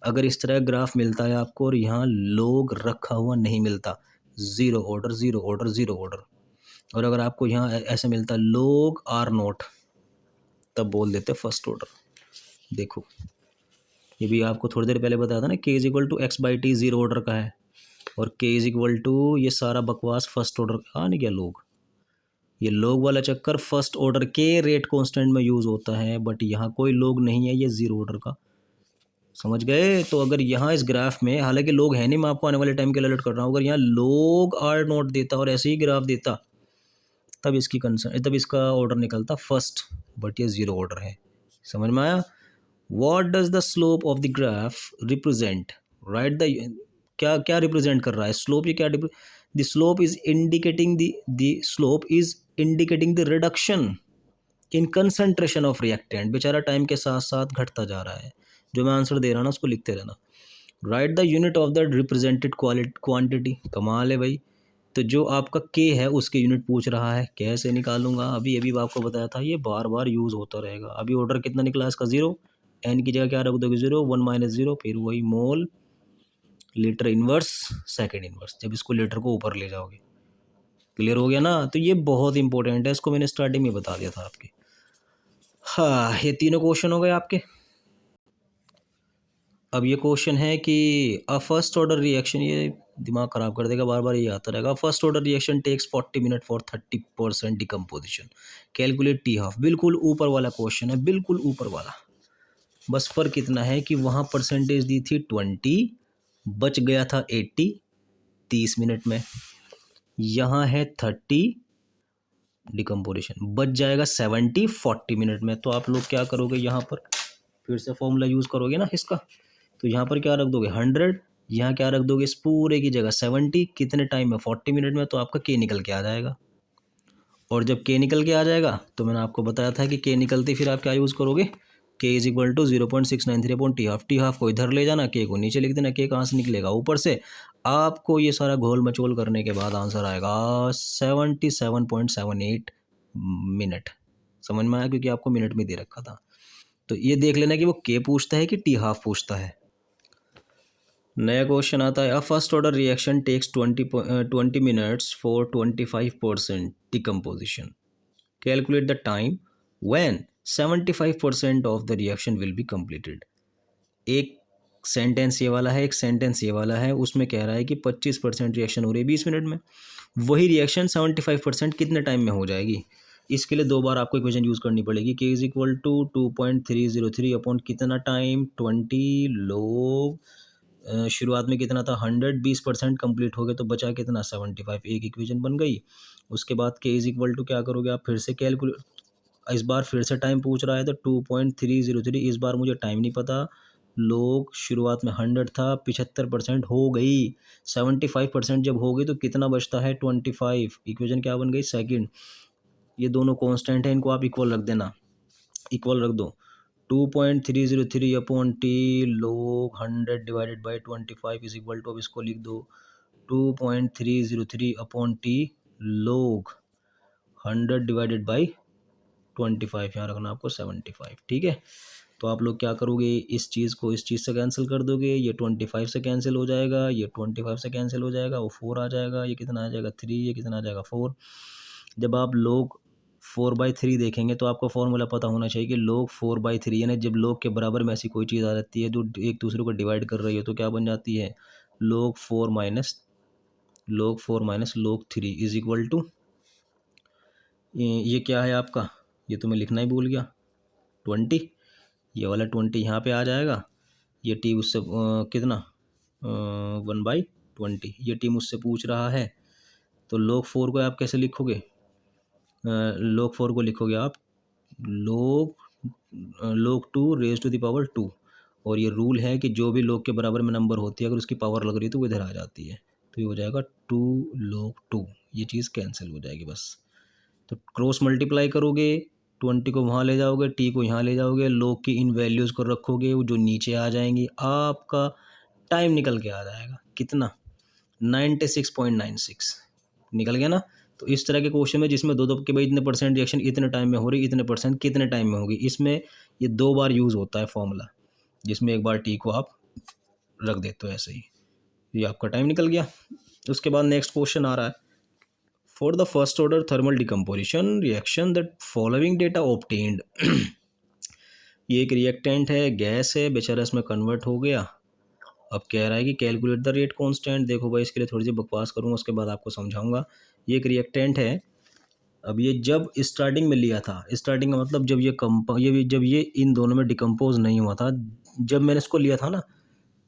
अगर इस तरह ग्राफ मिलता है आपको और यहाँ लोग रखा हुआ नहीं मिलता, zero order zero order zero order, और अगर आपको यहाँ ऐसे मिलता लोग आर नोट, तब बोल देते फर्स्ट ऑर्डर। देखो ये भी आपको थोड़ी देर पहले बताया था ना, K is equal to X by T zero order का है, और के इज इक्वल टू ये सारा बकवास फर्स्ट ऑर्डर का नहीं क्या, लोग, ये लोग वाला चक्कर फर्स्ट ऑर्डर के रेट कांस्टेंट में यूज़ होता है, बट यहाँ कोई लोग नहीं है, ये ज़ीरो ऑर्डर का, समझ गए। तो अगर यहाँ इस ग्राफ में, हालांकि लोग है नहीं, मैं आपको आने वाले टाइम कैलकुलेट कर रहा हूँ, अगर यहाँ लोग आर नोट देता और ऐसे ही ग्राफ देता, तब इसका ऑर्डर निकलता फर्स्ट, बट ये ज़ीरो ऑर्डर है। समझ में आया। What does the slope of the graph represent, right the, क्या क्या रिप्रेजेंट कर रहा है स्लोप, ये क्या, the slope is indicating the slope is indicating the reduction in concentration of reactant. बेचारा टाइम के साथ साथ घटता जा रहा है, जो मैं आंसर दे रहा ना उसको लिखते रहना। Right the unit of the represented quantity, कमाल है भाई। तो जो आपका के है उसके यूनिट पूछ रहा है, कैसे निकालूंगा, अभी अभी आपको बताया था, ये बार बार यूज़ होता रहेगा। अभी ऑर्डर कितना निकला इसका, ज़ीरो, एन की जगह क्या रख दोगे, ज़ीरो, 1 - 0, फिर वही मोल लीटर इनवर्स सेकेंड इनवर्स, जब इसको लीटर को ऊपर ले जाओगे। क्लियर हो गया ना। तो ये बहुत इंपॉर्टेंट है, इसको मैंने स्टार्टिंग में बता दिया था आपके। हाँ, ये तीनों क्वेश्चन हो गए आपके। अब ये क्वेश्चन है कि अ फर्स्ट ऑर्डर रिएक्शन, ये दिमाग ख़राब कर देगा, बार बार ये आता रहेगा। First order reaction takes 40 minute for 30% decomposition, calculate T half. बिल्कुल ऊपर वाला क्वेश्चन है, बिल्कुल ऊपर वाला। बस फ़र्क इतना है कि वहाँ परसेंटेज दी थी 20, बच गया था 80 30 मिनट में, यहाँ है 30 डिकम्पोजिशन, बच जाएगा 70 40 मिनट में। तो आप लोग क्या करोगे, यहाँ पर फिर से फॉर्मूला यूज़ करोगे ना इसका, तो यहाँ पर क्या रख दोगे 100, यहाँ क्या रख दोगे इस पूरे की जगह 70, कितने टाइम में, 40 मिनट में, तो आपका के निकल के आ जाएगा। और जब के निकल के आ जाएगा तो मैंने आपको बताया था कि के निकलते फिर आप क्या यूज़ करोगे, K is equal to 0.693 upon T half. T half को इधर ले जाना, के को नीचे लिख देना, के कहाँ से निकलेगा ऊपर से। आपको ये सारा घोल मचोल करने के बाद आंसर आएगा 77.78 मिनट। समझ में आया, क्योंकि आपको मिनट में दे रखा था। तो ये देख लेना कि वो के पूछता है कि टी हाफ पूछता है। नया क्वेश्चन आता है, a first order reaction takes 20 minutes for 25% decomposition. Calculate the time when 75% of the reaction will be completed. एक सेंटेंस ये वाला है, एक सेंटेंस ये वाला है। उसमें कह रहा है कि 25% रिएक्शन हो रही है 20 मिनट में, वही रिएक्शन 75% कितने टाइम में हो जाएगी। इसके लिए दो बार आपको इक्वेशन यूज़ करनी पड़ेगी। के इज इक्वल टू 2.303 अपॉन कितना टाइम 20 लोग, शुरुआत में कितना था 100, 20% कंप्लीट हो गए तो बचा कितना 75, एक इक्वेशन बन गई। उसके बाद के इज इक्वल टू क्या करोगे आप, फिर से कैलकुलेट, इस बार फिर से टाइम पूछ रहा है तो 2.303, इस बार मुझे टाइम नहीं पता। लोग शुरुआत में 100 था, 75% हो गई, 75% जब हो गई तो कितना बचता है 25। इक्वेशन क्या बन गई, सेकंड। ये दोनों कांस्टेंट है, इनको आप इक्वल रख देना, इक्वल रख दो। 2.303 upon T log 100 divided by 25 is equal to, अब इसको लिख दो 2.303 upon T log 100 divided by 25, यहाँ रखना आपको 75। ठीक है, तो आप लोग क्या करोगे, इस चीज़ को इस चीज़ से कैंसिल कर दोगे, ये 25 से कैंसिल हो जाएगा, ये 25 से कैंसिल हो जाएगा, वो 4 आ जाएगा, ये कितना आ जाएगा 3, ये कितना आ जाएगा 4। जब आप लोग 4/3 देखेंगे तो आपको फॉर्मूला पता होना चाहिए कि लोग 4/3, यानी जब लोग के बराबर में ऐसी कोई चीज़ आ जाती है जो एक दूसरे को डिवाइड कर रही है तो क्या बन जाती है, लोग 4 माइनस लोग 3 इज इक्वल टू, ये क्या है आपका, ये तो मैं लिखना ही भूल गया, 20। ये वाला 20 यहाँ पे आ जाएगा, ये टी उससे कितना 1/20, ये टी मुझसे पूछ रहा है। तो लोग 4 को आप कैसे लिखोगे, लोग 4 को लिखोगे आप लोग 2 रेज टू द पावर 2, और ये रूल है कि जो भी लोग के बराबर में नंबर होती है अगर उसकी पावर लग रही है तो वो इधर आ जाती है, तो ये हो जाएगा 2 लोग 2, ये चीज़ कैंसिल हो जाएगी बस। तो क्रॉस मल्टीप्लाई करोगे, 20 को वहाँ ले जाओगे, टी को यहाँ ले जाओगे, लोग की इन वैल्यूज़ को रखोगे, वो जो नीचे आ जाएंगी, आपका टाइम निकल के आ जाएगा कितना 96.96 निकल गया ना। तो इस तरह के क्वेश्चन में जिसमें दो के भाई इतने परसेंट रिएक्शन इतने टाइम में हो रही, इतने परसेंट कितने टाइम में होगी, इसमें ये दो बार यूज़ होता है फॉर्मूला, जिसमें एक बार टी को आप रख देते हो ऐसे ही, ये आपका टाइम निकल गया। उसके बाद नेक्स्ट क्वेश्चन आ रहा है, for the first order thermal decomposition reaction that following data obtained. ये एक रिएक्टेंट है, गैस है, बेचारा इसमें कन्वर्ट हो गया। अब कह रहा है कि कैलकुलेट द रेट कांस्टेंट। देखो भाई, इसके लिए थोड़ी सी बकवास करूँगा, उसके बाद आपको समझाऊंगा। ये एक रिएक्टेंट है। अब ये जब स्टार्टिंग में लिया था, स्टार्टिंग का मतलब जब ये इन दोनों में डिकम्पोज नहीं हुआ था, जब मैंने इसको लिया था ना,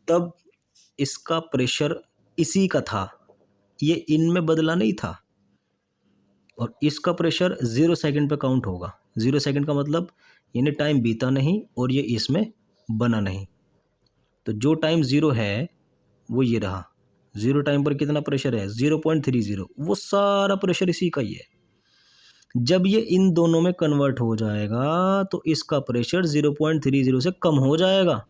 तब इसका प्रेशर इसी का था, ये इनमें बदला नहीं था, और इसका प्रेशर 0 सेकंड पे काउंट होगा। 0 सेकंड का मतलब यानी टाइम बीता नहीं और ये इसमें बना नहीं। तो जो टाइम 0 है वो ये रहा, 0 टाइम पर कितना प्रेशर है 0.30, वो सारा प्रेशर इसी का ही है। जब ये इन दोनों में कन्वर्ट हो जाएगा तो इसका प्रेशर 0.30 से कम हो जाएगा।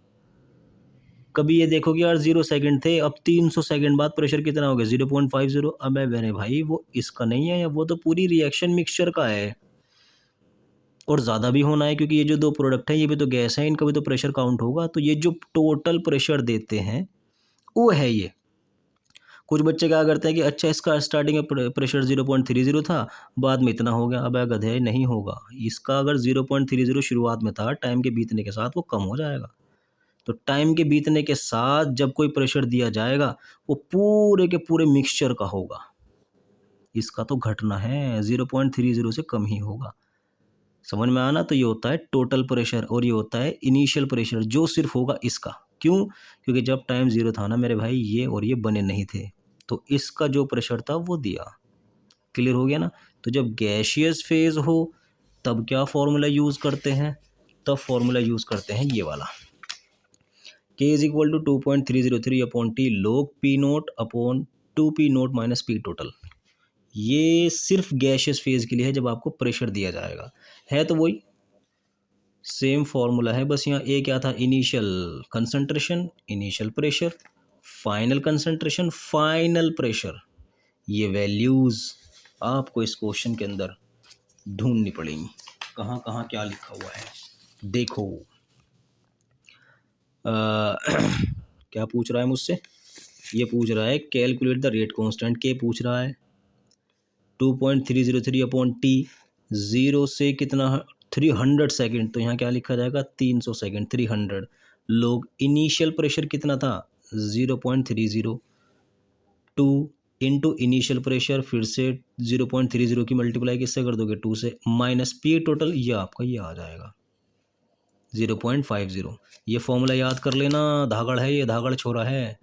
कभी ये देखो कि यार 0 सेकंड थे, अब 300 सेकंड बाद प्रेशर कितना हो गया 0.50। अब मेरे भाई वो इसका नहीं है, वो तो पूरी रिएक्शन मिक्सचर का है, और ज़्यादा भी होना है क्योंकि ये जो दो प्रोडक्ट हैं ये भी तो गैस है, इनका भी तो प्रेशर काउंट होगा। तो ये जो टोटल प्रेशर देते हैं वो है ये। कुछ बच्चे क्या करते हैं कि अच्छा इसका स्टार्टिंग में प्रेशर 0.30 था, बाद में इतना हो गया। अब गधे, नहीं होगा। इसका अगर 0.30 शुरुआत में था, टाइम के बीतने के साथ वो कम हो जाएगा। तो टाइम के बीतने के साथ जब कोई प्रेशर दिया जाएगा वो पूरे के पूरे मिक्सचर का होगा। इसका तो घटना है, 0.30 से कम ही होगा। समझ में आना। तो ये होता है टोटल प्रेशर और ये होता है इनिशियल प्रेशर, जो सिर्फ होगा इसका। क्यों? क्योंकि जब टाइम 0 था ना मेरे भाई, ये और ये बने नहीं थे, तो इसका जो प्रेशर था वो दिया। क्लियर हो गया ना। तो जब गैशियस फेज हो तब क्या फॉर्मूला यूज़ करते हैं, तब फॉर्मूला यूज़ करते हैं ये वाला, K is equal to 2.303 upon T log P naught upon 2P naught minus P total. ये सिर्फ गैसियस फेज के लिए है जब आपको प्रेशर दिया जाएगा। है तो वही सेम फॉर्मूला है, बस यहाँ ए क्या था, initial concentration, initial pressure, final concentration, final pressure. ये वैल्यूज़ आपको इस क्वेश्चन के अंदर ढूंढनी पड़ेंगी, कहाँ कहाँ क्या लिखा हुआ है। देखो क्या पूछ रहा है मुझसे, ये पूछ रहा है कैलकुलेट द रेट कांस्टेंट, के पूछ रहा है 2.303 अपॉन टी, 0 से कितना 300 सेकेंड, तो यहाँ क्या लिखा जाएगा 300 सेकेंड 300 लोग। इनिशियल प्रेशर कितना था 0.30, 2 इंटू इनिशियल प्रेशर, फिर से 0.30 की मल्टीप्लाई किससे कर दोगे 2 से, माइनस पी टोटल, ये आपका ये आ जाएगा 0.50। ये फॉर्मूला याद कर लेना, धागड़ है ये, धागड़ छोरा है।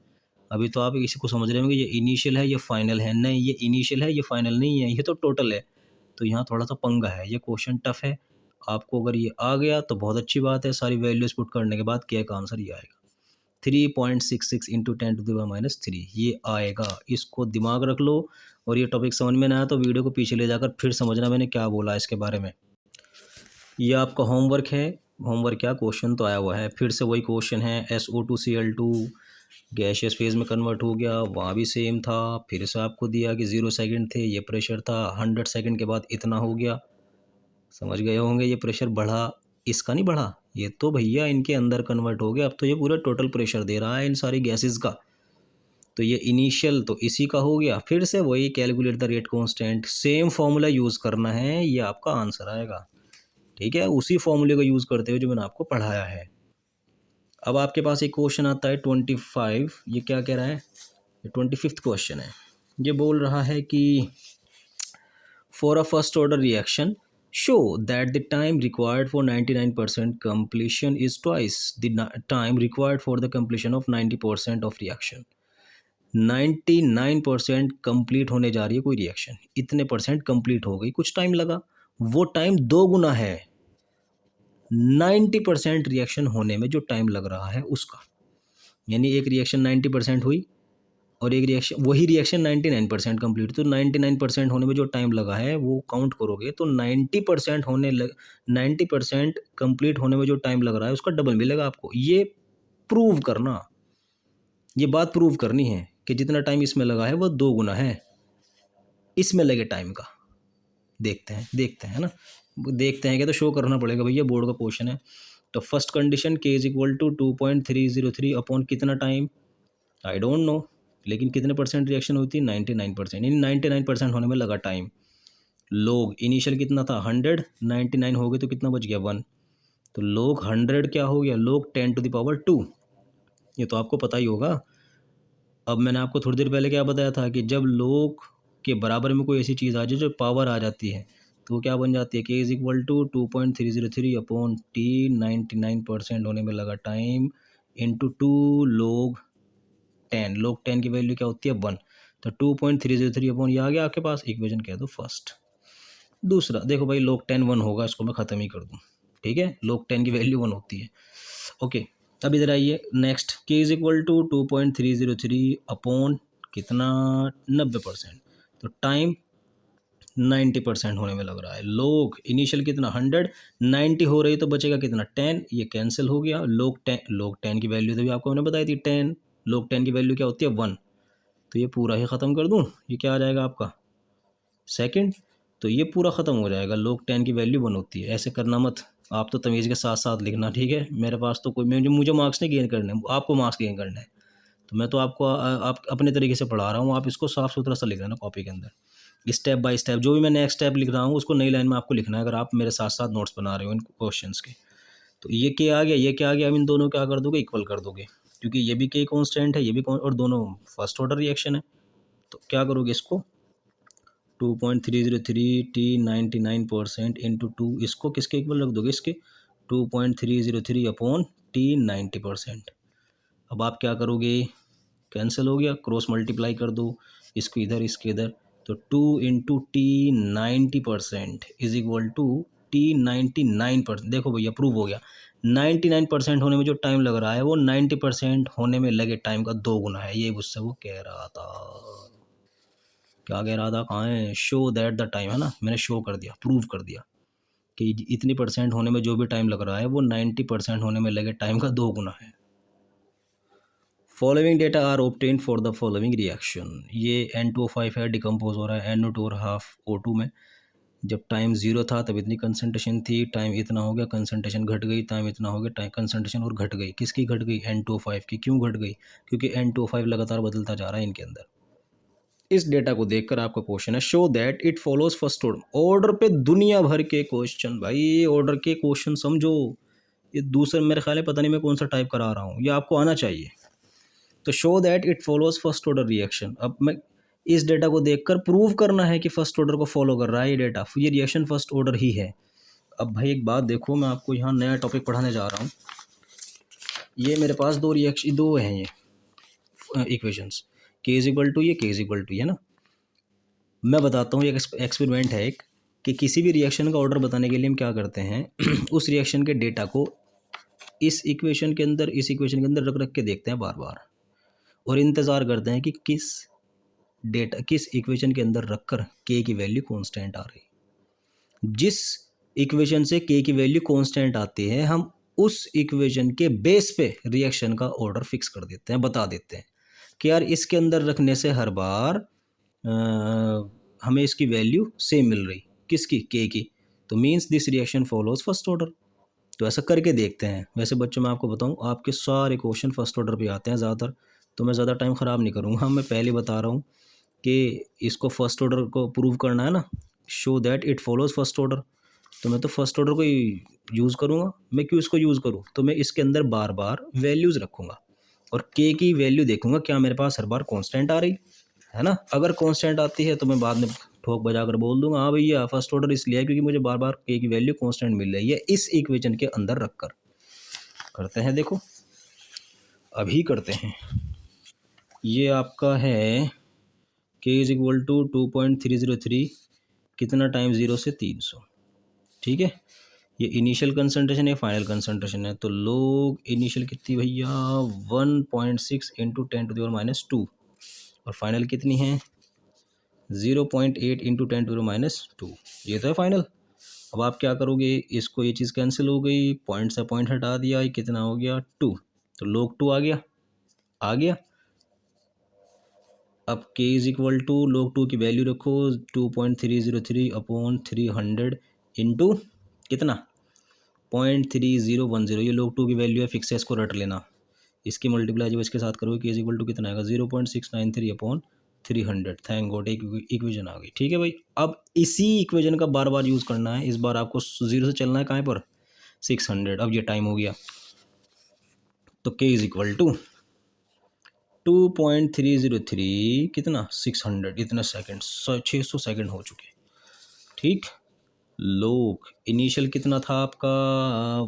अभी तो आप इसी को समझ रहे होंगे ये इनिशियल है ये फाइनल है, नहीं ये इनिशियल है ये फाइनल नहीं है, ये तो टोटल है। तो यहाँ थोड़ा सा पंगा है, ये क्वेश्चन टफ है। आपको अगर ये आ गया तो बहुत अच्छी बात है, सारी वैल्यूज पुट करने के बाद क्या का आंसर ये आएगा 3.66 इंटू 10⁻³ ये आएगा। इसको दिमाग रख लो, और ये टॉपिक समझ में ना आया तो वीडियो को पीछे ले जाकर फिर समझना मैंने क्या बोला इसके बारे में। ये आपका होमवर्क है, होमवर्क क्या क्वेश्चन तो आया हुआ है, फिर से वही क्वेश्चन है। SO2Cl2 गैसियस फेज में कन्वर्ट हो गया, वहाँ भी सेम था, फिर से आपको दिया कि 0 सेकंड थे, ये प्रेशर था, 100 सेकंड के बाद इतना हो गया। समझ गए होंगे, ये प्रेशर बढ़ा, इसका नहीं बढ़ा, ये तो भैया इनके अंदर कन्वर्ट हो गया। अब तो ये पूरा टोटल प्रेशर दे रहा है इन सारी गैसेस का। तो ये इनिशियल तो इसी का हो गया, फिर से वही calculate the rate constant, same formula use करना है, ये आपका आंसर आएगा। ठीक है, उसी फॉर्मूले को यूज़ करते हुए जो मैंने आपको पढ़ाया है। अब आपके पास एक क्वेश्चन आता है 25, ये क्या कह रहा है, ये 25th क्वेश्चन है। ये बोल रहा है कि for a first order reaction show that the time required for 99% completion is twice the time required for the completion of 90% of reaction। 99% complete होने जा रही है कोई रिएक्शन, इतने परसेंट कंप्लीट हो गई, कुछ टाइम लगा, वो टाइम 2 गुना है 90% रिएक्शन होने में जो टाइम लग रहा है उसका। यानी एक रिएक्शन 90% हुई और एक रिएक्शन, वही रिएक्शन 99% कंप्लीट, तो 99% होने में जो टाइम लगा है वो काउंट करोगे तो 90% कंप्लीट होने में जो टाइम लग रहा है उसका डबल मिलेगा आपको। ये प्रूव करना, ये बात प्रूव करनी है कि जितना टाइम इसमें लगा है वो 2 गुना है इसमें लगे टाइम का। देखते हैं ना, देखते हैं क्या, तो शो करना पड़ेगा भैया, बोर्ड का क्वेश्चन है। तो first condition k is equal to 2.303 upon कितना टाइम, आई डोंट नो, लेकिन कितने परसेंट रिएक्शन हुई थी 99%, यानी 99% होने में लगा टाइम। लोग इनिशियल कितना था 100, 99 हो गए तो कितना बच गया 1, तो लोग 100 क्या हो गया, लोग 10⁻², ये तो आपको पता ही होगा। अब मैंने आपको थोड़ी देर पहले क्या बताया था कि जब लोग के बराबर में कोई ऐसी चीज़ आ जाए जो पावर आ जाती है तो वो क्या बन जाती है, k is equal to 2.303 upon T, 99% होने में लगा टाइम, इंटू 2 लोग 10, लोग 10 की वैल्यू क्या होती है 1, तो 2.303 अपॉन ये आ गया आपके पास, इक्वेशन कह दो फर्स्ट। दूसरा देखो भाई, लोग 10 1 होगा, इसको मैं ख़त्म ही कर दूँ, ठीक है, लोग 10 की वैल्यू 1 होती है। ओके, अब इधर आइए next, k is equal to 2.303 upon कितना 90%, तो टाइम 90% होने में लग रहा है। लोग इनिशियल कितना 100, 90 हो रही तो बचेगा कितना 10, ये कैंसिल हो गया। लोग 10 की वैल्यू तो भी आपको मैंने बताई थी 10, लोग 10 की वैल्यू क्या होती है 1, तो ये पूरा ही ख़त्म कर दूँ, ये क्या आ जाएगा आपका सेकंड, तो ये पूरा ख़त्म हो जाएगा। लोग 10 की वैल्यू 1 होती है, ऐसे करना मत, आप तो तमीज़ के साथ साथ लिखना, ठीक है। मेरे पास तो कोई, मुझे मार्क्स नहीं गेन करने, आपको मार्क्स गेन करना है, तो मैं तो आपको आप अपने तरीके से पढ़ा रहा हूँ, आप इसको साफ़ सुथरा सा लिख लेना कॉपी के अंदर, स्टेप बाय स्टेप, जो भी मैं नेक्स्ट स्टेप लिख रहा हूँ उसको नई लाइन में आपको लिखना है, अगर आप मेरे साथ साथ नोट्स बना रहे हो इन क्वेश्चंस के। तो ये क्या आ गया, ये क्या आ गया, अब इन दोनों क्या कर दोगे, इक्वल कर दोगे, क्योंकि ये भी के कांस्टेंट है, ये भी और दोनों फर्स्ट ऑर्डर रिएक्शन है। तो क्या करोगे इसको 2.303 टी 99% इंटू 2, इसको किसके इक्वल रख दोगे, इसके 2.303 अपॉन टी 90%। अब आप क्या करोगे, कैंसिल हो गया, क्रॉस मल्टीप्लाई कर दो, इसको इधर इसके इधर, तो 2 into T 90% is equal to T 99%। देखो भैया प्रूव हो गया, 99% होने में जो टाइम लग रहा है वो 90% होने में लगे टाइम का 2 गुना है, ये मुझसे वो कह रहा था। क्या कह रहा था, कहाँ है, शो दैट द टाइम, है ना, मैंने शो कर दिया, प्रूव कर दिया कि इतनी परसेंट होने में जो भी टाइम लग रहा है वो 90% होने में लगे टाइम का 2 गुना है। Following data are obtain for the following reaction, ये N2O5 है, डिकम्पोज हो रहा है NO2 और हाफ O2 में। जब टाइम 0 था तब इतनी कंसंट्रेशन थी, टाइम इतना हो गया कंसंट्रेशन घट गई, टाइम इतना हो गया टाइम कंसंट्रेशन और घट गई। किसकी घट गई? N2O5 की। क्यों घट गई? क्योंकि N2O5 लगातार बदलता जा रहा है इनके अंदर। इस डेटा को देखकर आपका क्वेश्चन है, show that it follows first order. Order पे दुनिया भर के क्वेश्चन, भाई ऑर्डर के क्वेश्चन समझो, ये दूसरे मेरे ख्याल है पता नहीं मैं कौन सा टाइप करा रहा हूँ, ये आपको आना चाहिए। तो show that it follows first order reaction, अब मैं इस डेटा को देखकर प्रूव करना है कि फर्स्ट ऑर्डर को फॉलो कर रहा है ये डेटा, ये रिएक्शन फर्स्ट ऑर्डर ही है। अब भाई एक बात देखो, मैं आपको यहाँ नया टॉपिक पढ़ाने जा रहा हूँ। ये मेरे पास दो हैं ये इक्वेशंस, के इज इक्वल टू ये, के इज इक्वल टू ये ना। मैं बताता हूँ, एक एक्सपेरिमेंट है एक, कि किसी भी रिएक्शन का ऑर्डर बताने के लिए हम क्या करते हैं उस रिएक्शन के डेटा को इस इक्वेशन के अंदर, इस इक्वेशन के अंदर रख रख के देखते हैं बार बार, और इंतज़ार करते हैं कि किस इक्वेशन के अंदर रखकर के की वैल्यू कांस्टेंट आ रही। जिस इक्वेशन से के की वैल्यू कांस्टेंट आती है, हम उस इक्वेशन के बेस पे रिएक्शन का ऑर्डर फिक्स कर देते हैं, बता देते हैं कि यार इसके अंदर रखने से हर बार हमें इसकी वैल्यू सेम मिल रही, किसकी? के की। तो means this reaction follows first order. तो ऐसा करके देखते हैं। वैसे बच्चों मैं आपको बताऊं, आपके सारे क्वेश्चन फर्स्ट ऑर्डर पे आते हैं ज़्यादातर, तो मैं ज़्यादा टाइम ख़राब नहीं करूँगा। मैं पहले बता रहा हूँ कि इसको फर्स्ट ऑर्डर को प्रूव करना है ना, show that it follows first order, तो मैं तो फर्स्ट ऑर्डर को ही यूज़ करूँगा। मैं क्यों इसको यूज़ करूँ? तो मैं इसके अंदर बार बार वैल्यूज़ रखूँगा और के की वैल्यू देखूँगा क्या मेरे पास हर बार कांस्टेंट आ रही है ना। अगर कांस्टेंट आती है तो मैं बाद में ठोक बजा कर बोल दूंगा, हाँ भैया फर्स्ट ऑर्डर इसलिए है क्योंकि मुझे बार बार के की वैल्यू कांस्टेंट मिल रही है इस इक्वेशन के अंदर रखकर। करते हैं, देखो अभी करते हैं। ये आपका है के इज इक्वल टू 2.303, कितना टाइम 0 से 300, ठीक है। ये इनिशियल कंसंट्रेशन है, फाइनल कंसंट्रेशन है। तो लोग इनिशियल कितनी भैया 1.6 इंटू 10⁻², और फाइनल कितनी है 0.8 इंटू 10⁻²। ये तो है फाइनल। अब आप क्या करोगे, इसको ये चीज़ कैंसिल हो गई, पॉइंट से पॉइंट हटा दिया, ये कितना हो गया 2, तो log 2 आ गया। अब k is equal to log 2 की वैल्यू रखो 2.303/300 इंटू कितना 0.3010, ये log 2 की वैल्यू है, फिक्स है, इसको रट लेना। इसकी मल्टीप्लाई जब इसके साथ करोगे k इज इक्वल टू कितना आएगा 0.693/300। थैंक गॉड एक इक्वेशन आ गई, ठीक है भाई। अब इसी इक्वेशन का बार बार यूज़ करना है, इस बार आपको 0 से चलना है कहाँ पर 600। अब ये टाइम हो गया, तो k इज इक्वल टू 2.303 कितना 600, इतना सेकंड, 600 सेकंड हो चुके, ठीक। लोग इनिशियल कितना था आपका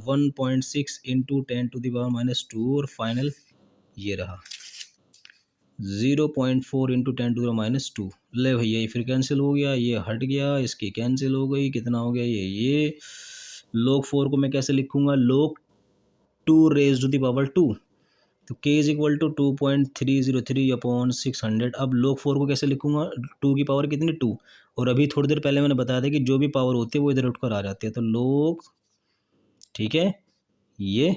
1.6 इंटू 10⁻², और फाइनल ये रहा 0.4 इंटू 10⁻²। ले भैया ये फिर कैंसिल हो गया, ये हट गया, इसकी कैंसिल हो गई, कितना हो गया ये log 4 को मैं कैसे लिखूंगा log 2⁻²। तो k इज इक्वल टू 2.303/600। अब log 4 को कैसे लिखूंगा, 2 की पावर कितनी 2, और अभी थोड़ी देर पहले मैंने बताया था कि जो भी पावर होती है वो इधर उठकर आ जाती है। तो log, ठीक है, ये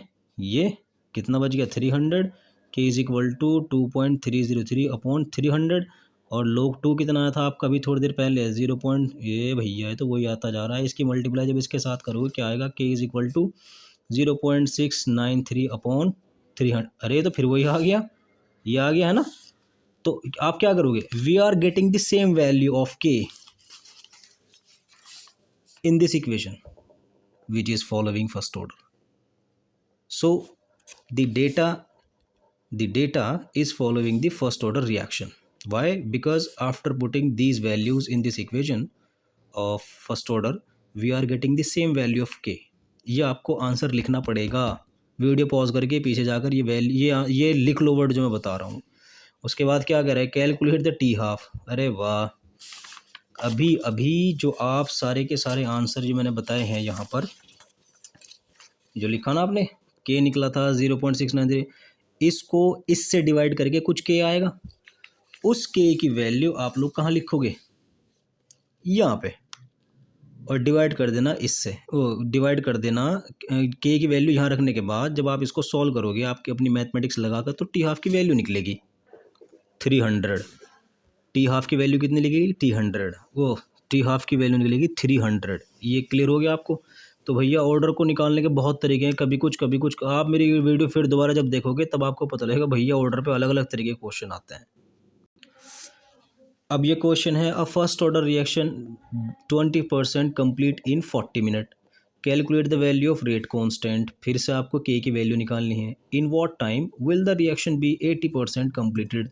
कितना बच गया 300, k इज इक्वल टू 2.303/300, और log 2 कितना आया था आपका अभी थोड़ी देर पहले 0. ये भैया है तो वही आता जा रहा है। इसकी मल्टीप्लाई जब इसके साथ करोगे क्या आएगा, k इज इक्वल टू 0.693/300। अरे तो फिर वही आ गया, ये आ गया है ना। तो आप क्या करोगे, we are getting the same value of k in this equation which is following first order. So the data is following the first order reaction. Why? Because after putting these values in this equation of first order we are getting the same value of k. ये आपको answer लिखना पड़ेगा, video pause करके पीछे जाकर ये value ये लिख लो वर्ड जो मैं बता रहा हूँ। उसके बाद क्या कह रहा है, कैलकुलेट द टी हाफ। अरे वाह, अभी जो आप सारे के सारे आंसर जो मैंने बताए हैं यहाँ पर, जो लिखा ना आपने के निकला था 0.693, इसको इससे डिवाइड करके कुछ के आएगा, उस के की वैल्यू आप लोग कहाँ लिखोगे, यहाँ पे, और डिवाइड कर देना इससे, वो डिवाइड कर देना के की वैल्यू यहाँ रखने के बाद जब आप इसको सॉल्व करोगे आपके अपनी मैथमेटिक्स लगाकर, तो टी हाफ की वैल्यू निकलेगी 300। टी हाफ की वैल्यू कितनी निकलेगी, टी हाफ की वैल्यू निकलेगी 300। ये क्लियर हो गया आपको। तो भैया ऑर्डर को निकालने के बहुत तरीके हैं, कभी कुछ। आप मेरी वीडियो फिर दोबारा जब देखोगे तब आपको पता लगेगा भैया ऑर्डर पे अलग अलग तरीके के क्वेश्चन आते हैं। अब ये क्वेश्चन है, a first order reaction 20% complete in 40 minute, calculate the value of rate constant. फिर से आपको के की वैल्यू निकालनी है। In what time will the reaction be 80% completed.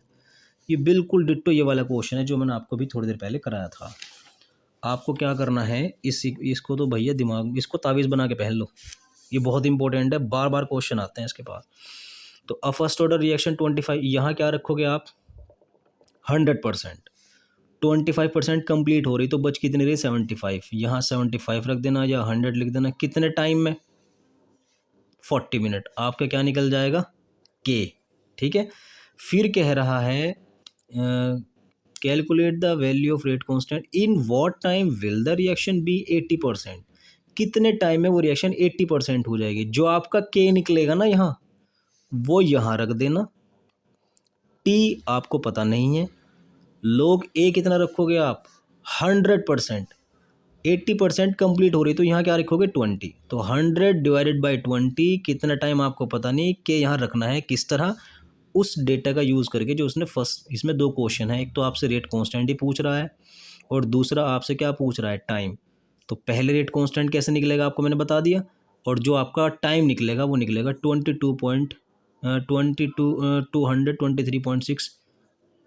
ये बिल्कुल डिट्टो ये वाला क्वेश्चन है जो मैंने आपको भी थोड़ी देर पहले कराया था। आपको क्या करना है, इसको तो भैया दिमाग, इसको तावीज़ बना के पहन लो, ये बहुत इंपॉर्टेंट है, बार बार क्वेश्चन आते हैं इसके पास। तो अ फर्स्ट ऑर्डर रिएक्शन 25, यहाँ क्या रखोगे आप 100%, 25% कंप्लीट हो रही तो बच कितनी रही 75, यहाँ 75 रख देना या 100 लिख देना। कितने टाइम में 40 मिनट, आपका क्या निकल जाएगा के। ठीक है, फिर कह रहा है calculate the value of rate constant in what time will the reaction be 80%। कितने टाइम में वो रिएक्शन 80% हो जाएगी। जो आपका के निकलेगा ना यहाँ, वो यहाँ रख देना। टी आपको पता नहीं है, लोग ए कितना रखोगे आप 100%, 80% कंप्लीट हो रही तो यहाँ क्या रखोगे 20। तो 100 डिवाइडेड बाई 20, कितना टाइम आपको पता नहीं, कि यहाँ रखना है किस तरह, उस डेटा का यूज़ करके जो उसने फर्स्ट, इसमें दो क्वेश्चन है, एक तो आपसे रेट कांस्टेंट ही पूछ रहा है और दूसरा आपसे क्या पूछ रहा है, टाइम। तो पहले रेट कांस्टेंट कैसे निकलेगा आपको मैंने बता दिया, और जो आपका टाइम निकलेगा वो निकलेगा 223.6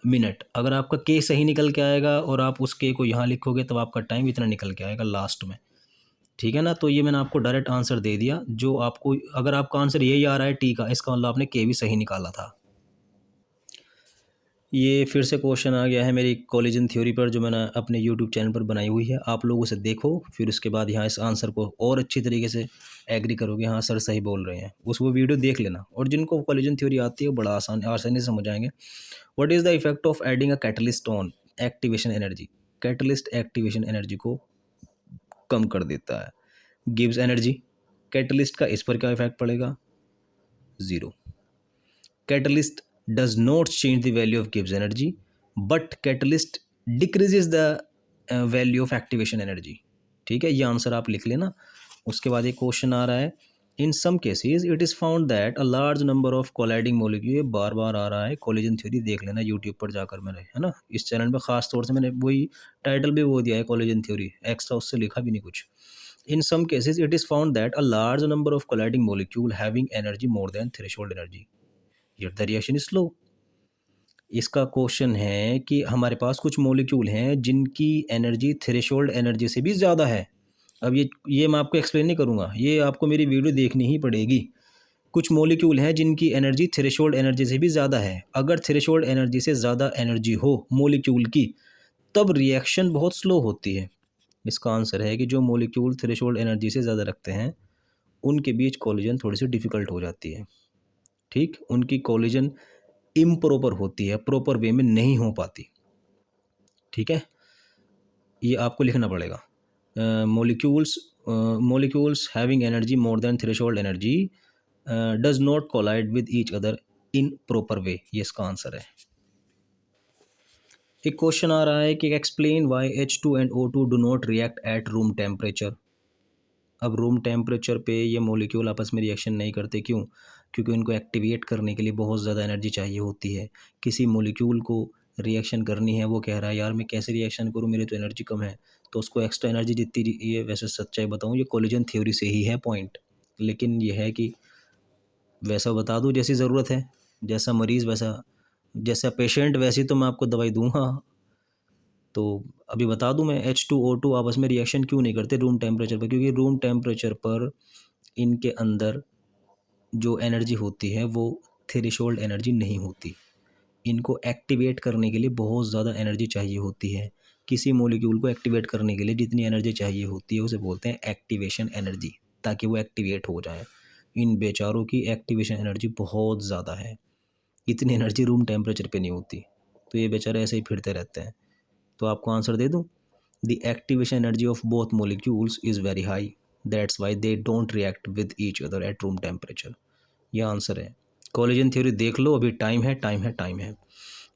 मिनट। अगर आपका के सही निकल के आएगा और आप उस के को यहाँ लिखोगे तब आपका टाइम इतना निकल के आएगा लास्ट में। ठीक है ना, तो ये मैंने आपको डायरेक्ट आंसर दे दिया। जो आपको, अगर आपका आंसर यही आ रहा है टी का, इसका मतलब आपने के भी सही निकाला था। ये फिर से क्वेश्चन आ गया है मेरी कोलिजन थ्योरी पर, जो मैंने अपने यूट्यूब चैनल पर बनाई हुई है। आप लोग उसे देखो, फिर उसके बाद यहाँ इस आंसर को और अच्छी तरीके से एग्री करोगे, हाँ सर सही बोल रहे हैं, वो वीडियो देख लेना। और जिनको कोलिजन थ्योरी आती है वो बड़ा आसानी से समझ आएंगे। What is the effect of adding a catalyst on activation energy. Catalyst activation energy को कम कर देता है, गिव्स एनर्जी। कैटलिस्ट का इस पर क्या इफेक्ट पड़ेगा, zero. Catalyst does not change the value of Gibbs energy, but catalyst decreases the value of activation energy। ठीक है, ये आंसर आप लिख लेना। उसके बाद एक क्वेश्चन आ रहा है, in some cases it is found that a large number of colliding molecule. ये बार बार आ रहा है, कोलिजन थ्योरी देख लेना यूट्यूब पर जाकर, मैंने है ना इस चैनल में ख़ास तौर से मैंने वही टाइटल भी वो दिया है, कोलिजन थ्योरी, एक्स्ट्रा उससे लिखा भी नहीं कुछ। In some cases it is found that a large number of colliding molecule having energy more than threshold energy, yet the reaction is slow। इसका क्वेश्चन है कि हमारे पास कुछ मॉलिक्यूल हैं जिनकी एनर्जी थ्रेशोल्ड एनर्जी से भी ज़्यादा है। अब ये मैं आपको एक्सप्लेन नहीं करूँगा, ये आपको मेरी वीडियो देखनी ही पड़ेगी। कुछ मॉलिक्यूल हैं जिनकी एनर्जी थ्रेशोल्ड एनर्जी से भी ज़्यादा है। अगर थ्रेशोल्ड एनर्जी से ज़्यादा एनर्जी हो मॉलिक्यूल की, तब रिएक्शन बहुत स्लो होती है। इसका आंसर है कि जो मॉलिक्यूल थ्रेशोल्ड एनर्जी से ज़्यादा रखते हैं उनके बीच कोलिजन थोड़ी सी डिफ़िकल्ट हो जाती है। ठीक, उनकी कोलिजन इम्प्रॉपर होती है, प्रॉपर वे में नहीं हो पाती। ठीक है, ये आपको लिखना पड़ेगा। Molecules having energy more than threshold energy does not collide with each other in proper way, ये इसका आंसर है। एक क्वेश्चन आ रहा है कि explain why H2 and O2 do not react at room temperature. अब रूम टेम्परेचर पे ये मॉलिक्यूल आपस में रिएक्शन नहीं करते, क्यों? क्योंकि उनको एक्टिवेट करने के लिए बहुत ज़्यादा एनर्जी चाहिए होती है। किसी मॉलिक्यूल को रिएक्शन करनी है, वो कह रहा है यार मैं कैसे रिएक्शन करूँ, मेरी तो एनर्जी कम है, तो उसको एक्स्ट्रा एनर्जी जितनी, ये वैसे सच्चाई बताऊँ ये कोलिजन थ्योरी से ही है पॉइंट, लेकिन ये है कि वैसा बता दूँ जैसी ज़रूरत है, जैसा मरीज़ वैसा, जैसा पेशेंट वैसी तो मैं आपको दवाई दूँगा। तो अभी बता दूं मैं, H2O2 आपस में रिएक्शन क्यों नहीं करते रूम टेम्परेचर पर, क्योंकि रूम टेम्परेचर पर इनके अंदर जो एनर्जी होती है वो थ्रेशोल्ड एनर्जी नहीं होती। इनको एक्टिवेट करने के लिए बहुत ज़्यादा एनर्जी चाहिए होती है। किसी मॉलिक्यूल को एक्टिवेट करने के लिए जितनी एनर्जी चाहिए होती है उसे बोलते हैं एक्टिवेशन एनर्जी, ताकि वो एक्टिवेट हो जाए। इन बेचारों की एक्टिवेशन एनर्जी बहुत ज़्यादा है, इतनी एनर्जी रूम टेम्परेचर पे नहीं होती। तो ये बेचारे ऐसे ही फिरते रहते हैं। तो आपको आंसर दे दूँ, the activation energy of both molecules is very high, that's why they don't react with each other at room temperature. ये आंसर है। कॉलेजन थ्योरी देख लो, अभी टाइम है, टाइम है, टाइम है।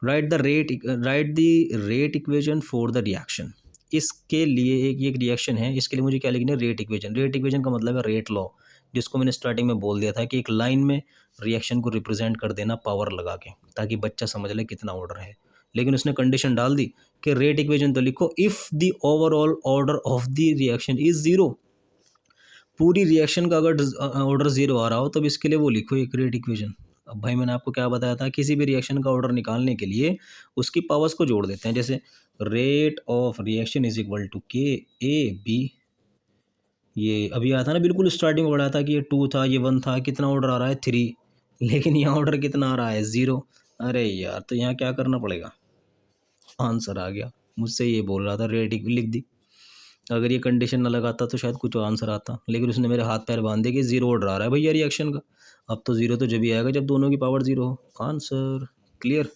Right the rate equation for the reaction. इसके लिए एक रिएक्शन है, इसके लिए मुझे क्या लिखना है, रेट इक्वेशन। रेट इक्वेशन का मतलब है रेट लॉ, जिसको मैंने स्टार्टिंग में बोल दिया था कि एक लाइन में रिएक्शन को रिप्रेजेंट कर देना पावर लगा के, ताकि बच्चा समझ ले कितना ऑर्डर है। लेकिन उसने कंडीशन डाल दी कि रेट इक्वेशन तो लिखो if the overall order of the reaction is zero. पूरी रिएक्शन का अगर ऑर्डर ज़ीरो आ रहा हो तब इसके लिए वो लिखो एक रेट इक्वेशन। अब भाई मैंने आपको क्या बताया था, किसी भी रिएक्शन का ऑर्डर निकालने के लिए उसकी पावर्स को जोड़ देते हैं। जैसे rate of reaction is equal to K A B, ये अभी आया था ना, बिल्कुल स्टार्टिंग में पढ़ा था कि ये 2 था, ये 1 था, कितना ऑर्डर आ रहा है 3, लेकिन यहाँ ऑर्डर कितना आ रहा है 0। अरे यार, तो यहाँ क्या करना पड़ेगा, आंसर आ गया। मुझसे ये बोल रहा था रेट लिख दी, अगर ये कंडीशन ना लगाता तो शायद कुछ आंसर आता, लेकिन उसने मेरे हाथ पैर बांध दिए कि 0 ऑर्डर आ रहा है भैया रिएक्शन का। अब तो 0 तो जब भी आएगा जब दोनों की पावर 0 हो। Answer clear.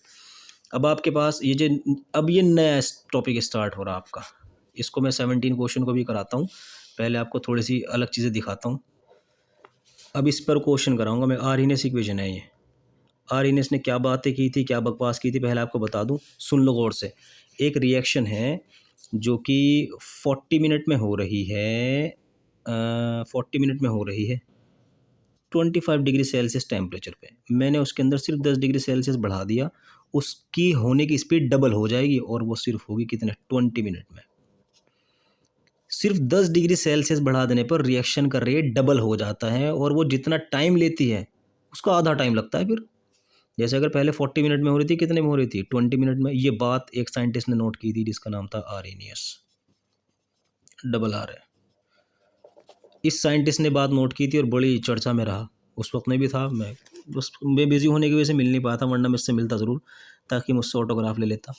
अब आपके पास ये जो अब ये नया टॉपिक स्टार्ट हो रहा है आपका, इसको मैं 17 क्वेश्चन को भी कराता हूँ। पहले आपको थोड़ी सी अलग चीज़ें दिखाता हूँ। अब इस पर क्वेश्चन कराऊंगा मैं। आर्हीनेस इक्वेशन है ये। आर्हीनेस ने क्या बातें की थी, क्या बकवास की थी, पहले आपको बता दूं, सुन लो गौर से। एक रिएक्शन है जो कि 40 मिनट में हो रही है, 40 मिनट में हो रही है 25 डिग्री सेल्सियस टेम्परेचर पे। मैंने उसके अंदर सिर्फ 10 डिग्री सेल्सियस बढ़ा दिया, उसकी होने की स्पीड डबल हो जाएगी, और वो सिर्फ होगी कितने, 20 मिनट में। सिर्फ 10 डिग्री सेल्सियस बढ़ा देने पर रिएक्शन का रेट डबल हो जाता है, और वो जितना टाइम लेती है उसका आधा टाइम लगता है फिर। जैसे अगर पहले 40 मिनट में हो रही थी, कितने में हो रही थी, 20 मिनट में। ये बात एक साइंटिस्ट ने नोट की थी जिसका नाम था आर्हेनियस, डबल आर है। इस साइंटिस्ट ने बात नोट की थी और बड़ी चर्चा में रहा। उस वक्त में भी था मैं बिज़ी होने की वजह से मिल नहीं पाया था, वरना मैं इससे मिलता ज़रूर, ताकि मुझसे ऑटोग्राफ ले लेता।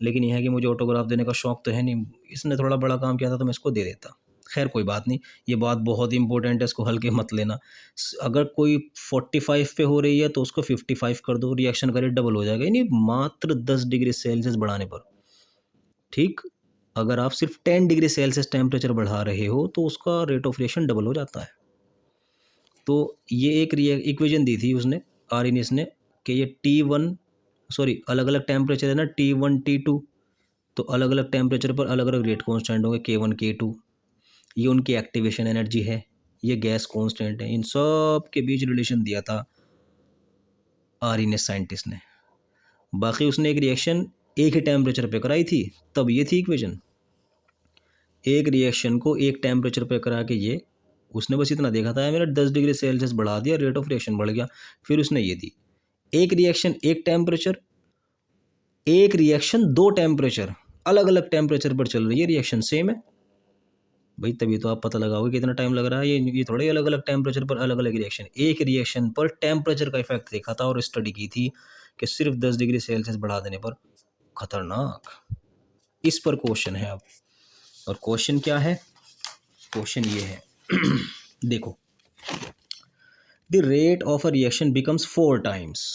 लेकिन यह है कि मुझे ऑटोग्राफ देने का शौक़ तो है नहीं, इसने थोड़ा बड़ा काम किया था तो मैं इसको दे देता। खैर कोई बात नहीं, ये बात बहुत ही इंपॉर्टेंट है, इसको हल्के मत लेना। अगर कोई 45 पे हो रही है तो उसको 55 कर दो, रिएक्शन का रेट डबल हो जाएगा, यानी मात्र 10 डिग्री सेल्सियस बढ़ाने पर। ठीक, अगर आप सिर्फ 10 डिग्री सेल्सियस टेम्परेचर बढ़ा रहे हो तो उसका रेट ऑफ रिएक्शन डबल हो जाता है। तो ये एक इक्वेशन दी थी उसने, आर्हेनियस ने, कि ये T1 सॉरी अलग अलग टेम्परेचर है ना, T1 T2, तो अलग अलग टेम्परेचर पर अलग अलग रेट कॉन्स्टेंट होंगे, K1 K2। ये उनकी एक्टिवेशन एनर्जी है, ये गैस कॉन्स्टेंट है। इन सब के बीच रिलेशन दिया था आर्हेनियस साइंटिस्ट ने। बाकी उसने एक रिएक्शन एक ही टेम्परेचर पे कराई थी, तब ये थी इक्वेशन। एक रिएक्शन को एक टेम्परेचर पे करा के ये उसने बस इतना देखा था, मैंने 10 डिग्री सेल्सियस बढ़ा दिया, रेट ऑफ रिएक्शन बढ़ गया। फिर उसने ये दी, एक रिएक्शन एक टेम्परेचर, एक रिएक्शन दो टेम्परेचर, अलग अलग टेम्परेचर पर चल रही है, रिएक्शन सेम है भाई, तभी तो आप पता लगाओगे कितना टाइम लग रहा है। ये थोड़े अलग अलग टेम्परेचर पर अलग अलग रिएक्शन। एक रिएक्शन पर टेम्परेचर का इफेक्ट देखा था और स्टडी की थी कि सिर्फ 10 डिग्री सेल्सियस बढ़ा देने पर खतरनाक। इस पर क्वेश्चन है अब, और क्वेश्चन क्या है, क्वेश्चन ये है देखो, the rate of a reaction becomes 4 times,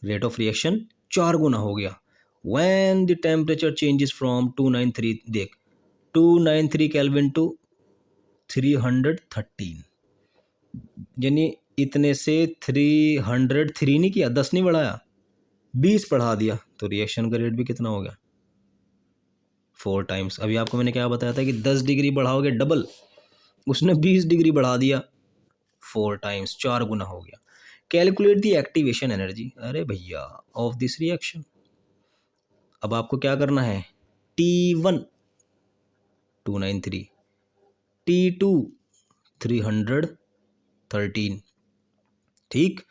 rate of reaction 4 गुना हो गया, when the temperature changes from 293, देख 293 केल्विन टू 313, यानी इतने से 303 नहीं किया, 10 नहीं बढ़ाया, 20 बढ़ा दिया, तो रिएक्शन का रेट भी कितना हो गया, 4 टाइम्स। अभी आपको मैंने क्या बताया था कि 10 डिग्री बढ़ाओगे डबल, उसने 20 डिग्री बढ़ा दिया, 4 टाइम्स, 4 गुना हो गया। कैलकुलेट द एक्टिवेशन एनर्जी, अरे भैया, ऑफ दिस रिएक्शन। अब आपको क्या करना है, T1 293, T2 313, ठीक,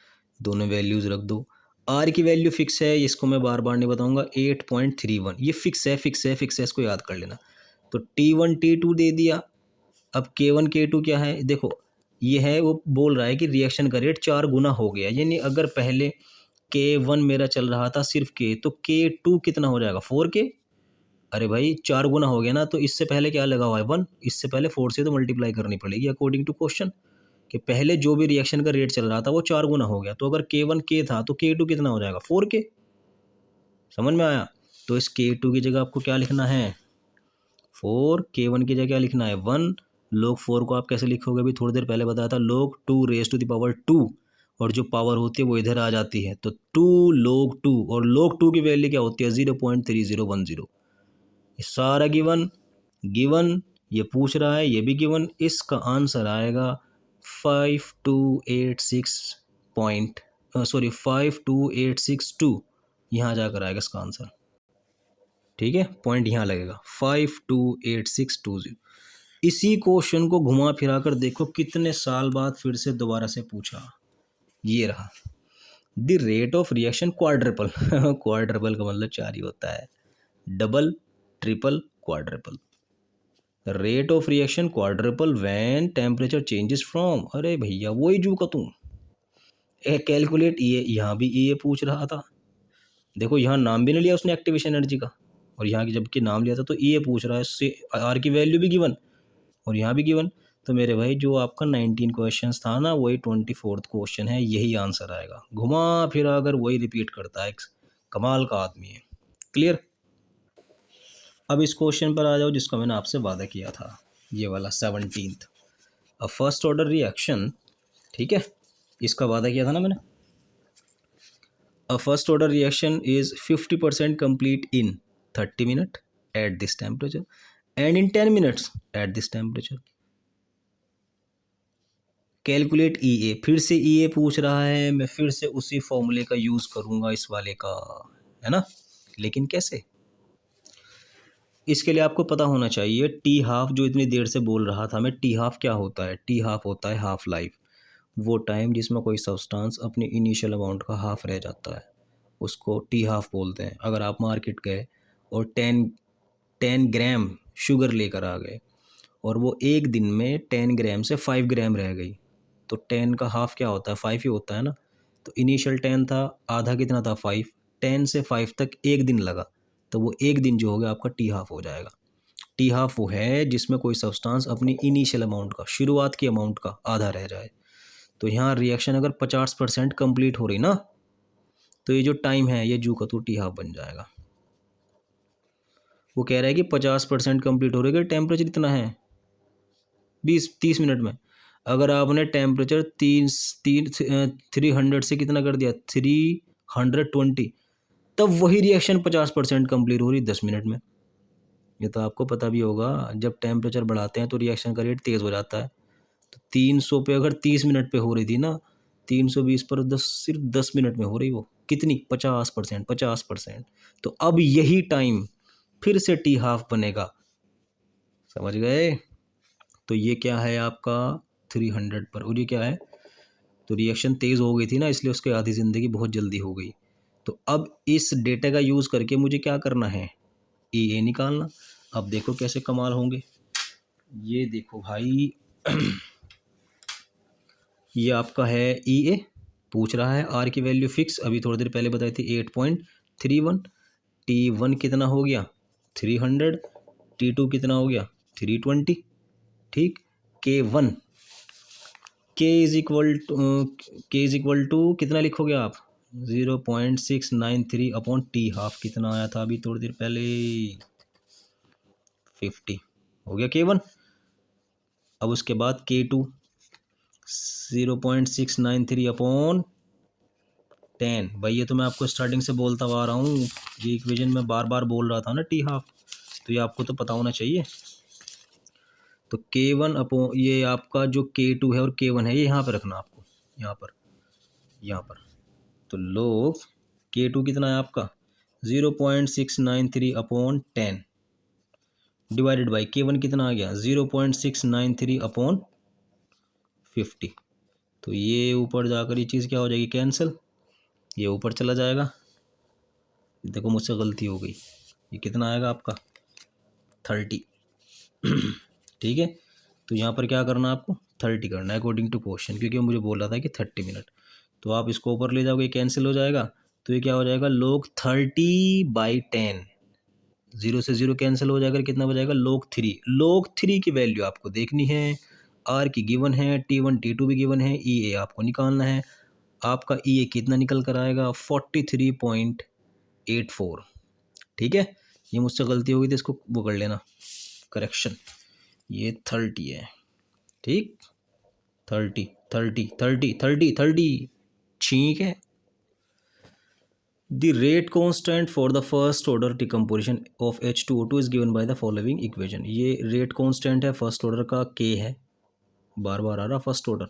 दोनों वैल्यूज रख दो। आर की वैल्यू फिक्स है, इसको मैं बार बार नहीं बताऊंगा, 8.31, ये फिक्स है, फिक्स है, फिक्स है, इसको याद कर लेना। तो T1 T2 दे दिया। अब K1 K2 क्या है, देखो ये है, वो बोल रहा है कि रिएक्शन का रेट 4 गुना हो गया, यानी अगर पहले K1 मेरा चल रहा था सिर्फ K, तो K2 कितना हो जाएगा, 4K। अरे भाई 4 गुना हो गया ना, तो इससे पहले क्या लगा हुआ है, 1, इससे पहले 4 से तो मल्टीप्लाई करनी पड़ेगी अकॉर्डिंग टू क्वेश्चन, कि पहले जो भी रिएक्शन का रेट चल रहा था वो 4 गुना हो गया। तो अगर K1 K था तो K2 कितना हो जाएगा, 4K। समझ में आया? तो इस K2 की जगह आपको क्या लिखना है, 4, K1 की जगह क्या लिखना है, 1। log 4 को आप कैसे लिखोगे, अभी थोड़ी देर पहले बताया था, log 2 raise to the power 2, और जो पावर होती है वो इधर आ जाती है, तो 2 log 2, और log 2 की वैल्यू क्या होती है, 0.3010। ये सारा गिवन गिवन, ये पूछ रहा है, ये भी गिवन, इसका आंसर आएगा 5286 पॉइंट, सॉरी 52862, यहाँ जाकर आएगा इसका आंसर। ठीक है, पॉइंट यहाँ लगेगा 528620। इसी क्वेश्चन को घुमा फिरा कर देखो कितने साल बाद फिर से दोबारा से पूछा, ये रहा। The rate of reaction quadruple quadruple का मतलब 4 ही होता है, double, triple, quadruple. Rate of reaction quadruple when temperature changes from, अरे भैया वही जू का तुम, कैलकुलेट ये, यहाँ भी ये पूछ रहा था। देखो यहाँ नाम भी नहीं लिया उसने एक्टिवेशन एनर्जी का, और यहाँ की जबकि नाम लिया था, तो ये पूछ रहा है, से आर की वैल्यू भी गिवन और यहाँ भी गिवन। तो मेरे भाई जो आपका 19 क्वेश्चन था ना, वही 24th क्वेश्चन है, यही आंसर आएगा। घुमा फिरा अगर वही रिपीट करता है, कमाल का आदमी है। क्लियर? अब इस क्वेश्चन पर आ जाओ जिसका मैंने आपसे वादा किया था, ये वाला 17th, अ फर्स्ट ऑर्डर रिएक्शन। ठीक है, इसका वादा किया था ना मैंने। A first order reaction is 50% complete in 30 minute at this temperature and in 10 minutes at this temperature. Calculate E A, फिर से ई ए पूछ रहा है, मैं फिर से उसी फॉर्मूले का यूज़ करूँगा इस वाले का, है ना। लेकिन कैसे, इसके लिए आपको पता होना चाहिए टी हाफ, जो इतनी देर से बोल रहा था मैं, टी हाफ क्या होता है। टी हाफ होता है हाफ लाइफ, वो टाइम जिसमें कोई सब्सटेंस अपनी इनिशियल अमाउंट का हाफ रह जाता है, उसको टी हाफ बोलते हैं। अगर आप मार्केट गए और 10 ग्राम शुगर लेकर आ गए, और वो एक दिन में 10 ग्राम से 5 ग्राम रह गई, तो 10 का हाफ क्या होता है, 5 ही होता है ना। तो इनिशियल 10 था, आधा कितना था, 5। 10 से 5 तक एक दिन लगा, तो वो एक दिन जो हो गया आपका टी हाफ हो जाएगा। टी हाफ वो है जिसमें कोई सब्सटेंस अपनी इनिशियल अमाउंट का, शुरुआत की अमाउंट का आधा रह जाए। तो यहाँ रिएक्शन अगर 50% कंप्लीट हो रही ना, तो ये जो टाइम है ये जू का तू टी हाफ बन जाएगा। वो कह रहा है कि 50% कंप्लीट हो रही है, टेम्परेचर इतना है 30 मिनट में। अगर आपने टेम्परेचर 300 से कितना कर दिया, 320, तब वही रिएक्शन 50% कंप्लीट हो रही 10 मिनट में। ये तो आपको पता भी होगा, जब टेम्परेचर बढ़ाते हैं तो रिएक्शन का रेट तेज़ हो जाता है। तो 300 पे अगर 30 मिनट पे हो रही थी ना, 320 पर 10, सिर्फ 10 मिनट में हो रही, वो कितनी, 50%। तो अब यही टाइम फिर से टी हाफ बनेगा, समझ गए। तो ये क्या है आपका 300 पर, और ये क्या है, तो रिएक्शन तेज़ हो गई थी ना, इसलिए उसकी आधी ज़िंदगी बहुत जल्दी हो गई। तो अब इस डेटा का यूज़ करके मुझे क्या करना है, ई ए निकालना। अब देखो कैसे कमाल होंगे, ये देखो भाई ये आपका है ई ए, पूछ रहा है आर की वैल्यू फिक्स, अभी थोड़ी देर पहले बताई थी 8.31। T1 कितना हो गया 300, T2 कितना हो गया 320। ठीक, K1, K is equal to कितना लिखोगे आप, 0.693 अपॉन टी हाफ, कितना आया था अभी थोड़ी देर पहले, 50 हो गया K1। अब उसके बाद K2 0.693 अपॉन 10। भाई ये तो मैं आपको स्टार्टिंग से बोलता आ रहा हूँ, ये इक्वेशन में बार बार बोल रहा था ना टी हाफ, तो ये आपको तो पता होना चाहिए। तो K1 अपॉन ये आपका जो K2 है और K1 है, ये यहाँ पर रखना आपको, यहाँ पर। तो लोग K2 कितना है आपका 0.693 अपॉन 10 डिवाइडेड बाई K1 कितना आ गया 0.693 अपॉन 50। तो ये ऊपर जाकर ये चीज़ क्या हो जाएगी, कैंसिल, ये ऊपर चला जाएगा। देखो मुझसे गलती हो गई, ये कितना आएगा आपका 30। ठीक है, तो यहाँ पर क्या करना है आपको 30 करना है अकॉर्डिंग टू क्वेश्चन, क्योंकि मुझे बोल रहा था कि 30 मिनट। तो आप इसको ऊपर ले जाओगे, कैंसिल हो जाएगा, तो ये क्या हो जाएगा log 30/10, 0 से 0 कैंसिल हो जाएगा, कितना बजाएगा log 3 की वैल्यू आपको देखनी है, आर की गिवन है, T1 T2 भी गिवन है, ई ए आपको निकालना है। आपका ई ए कितना निकल कर आएगा 43.8 0.84। ठीक है, ये मुझसे गलती हो गई थी, इसको वो कर लेना करेक्शन। ये 30 है, ठीक, 30 30 30 30 30, ठीक है। The rate constant for the first order decomposition of H2O2 is given by the following equation। ये रेट कांस्टेंट है फर्स्ट ऑर्डर का, K है, बार बार आ रहा फर्स्ट ऑर्डर,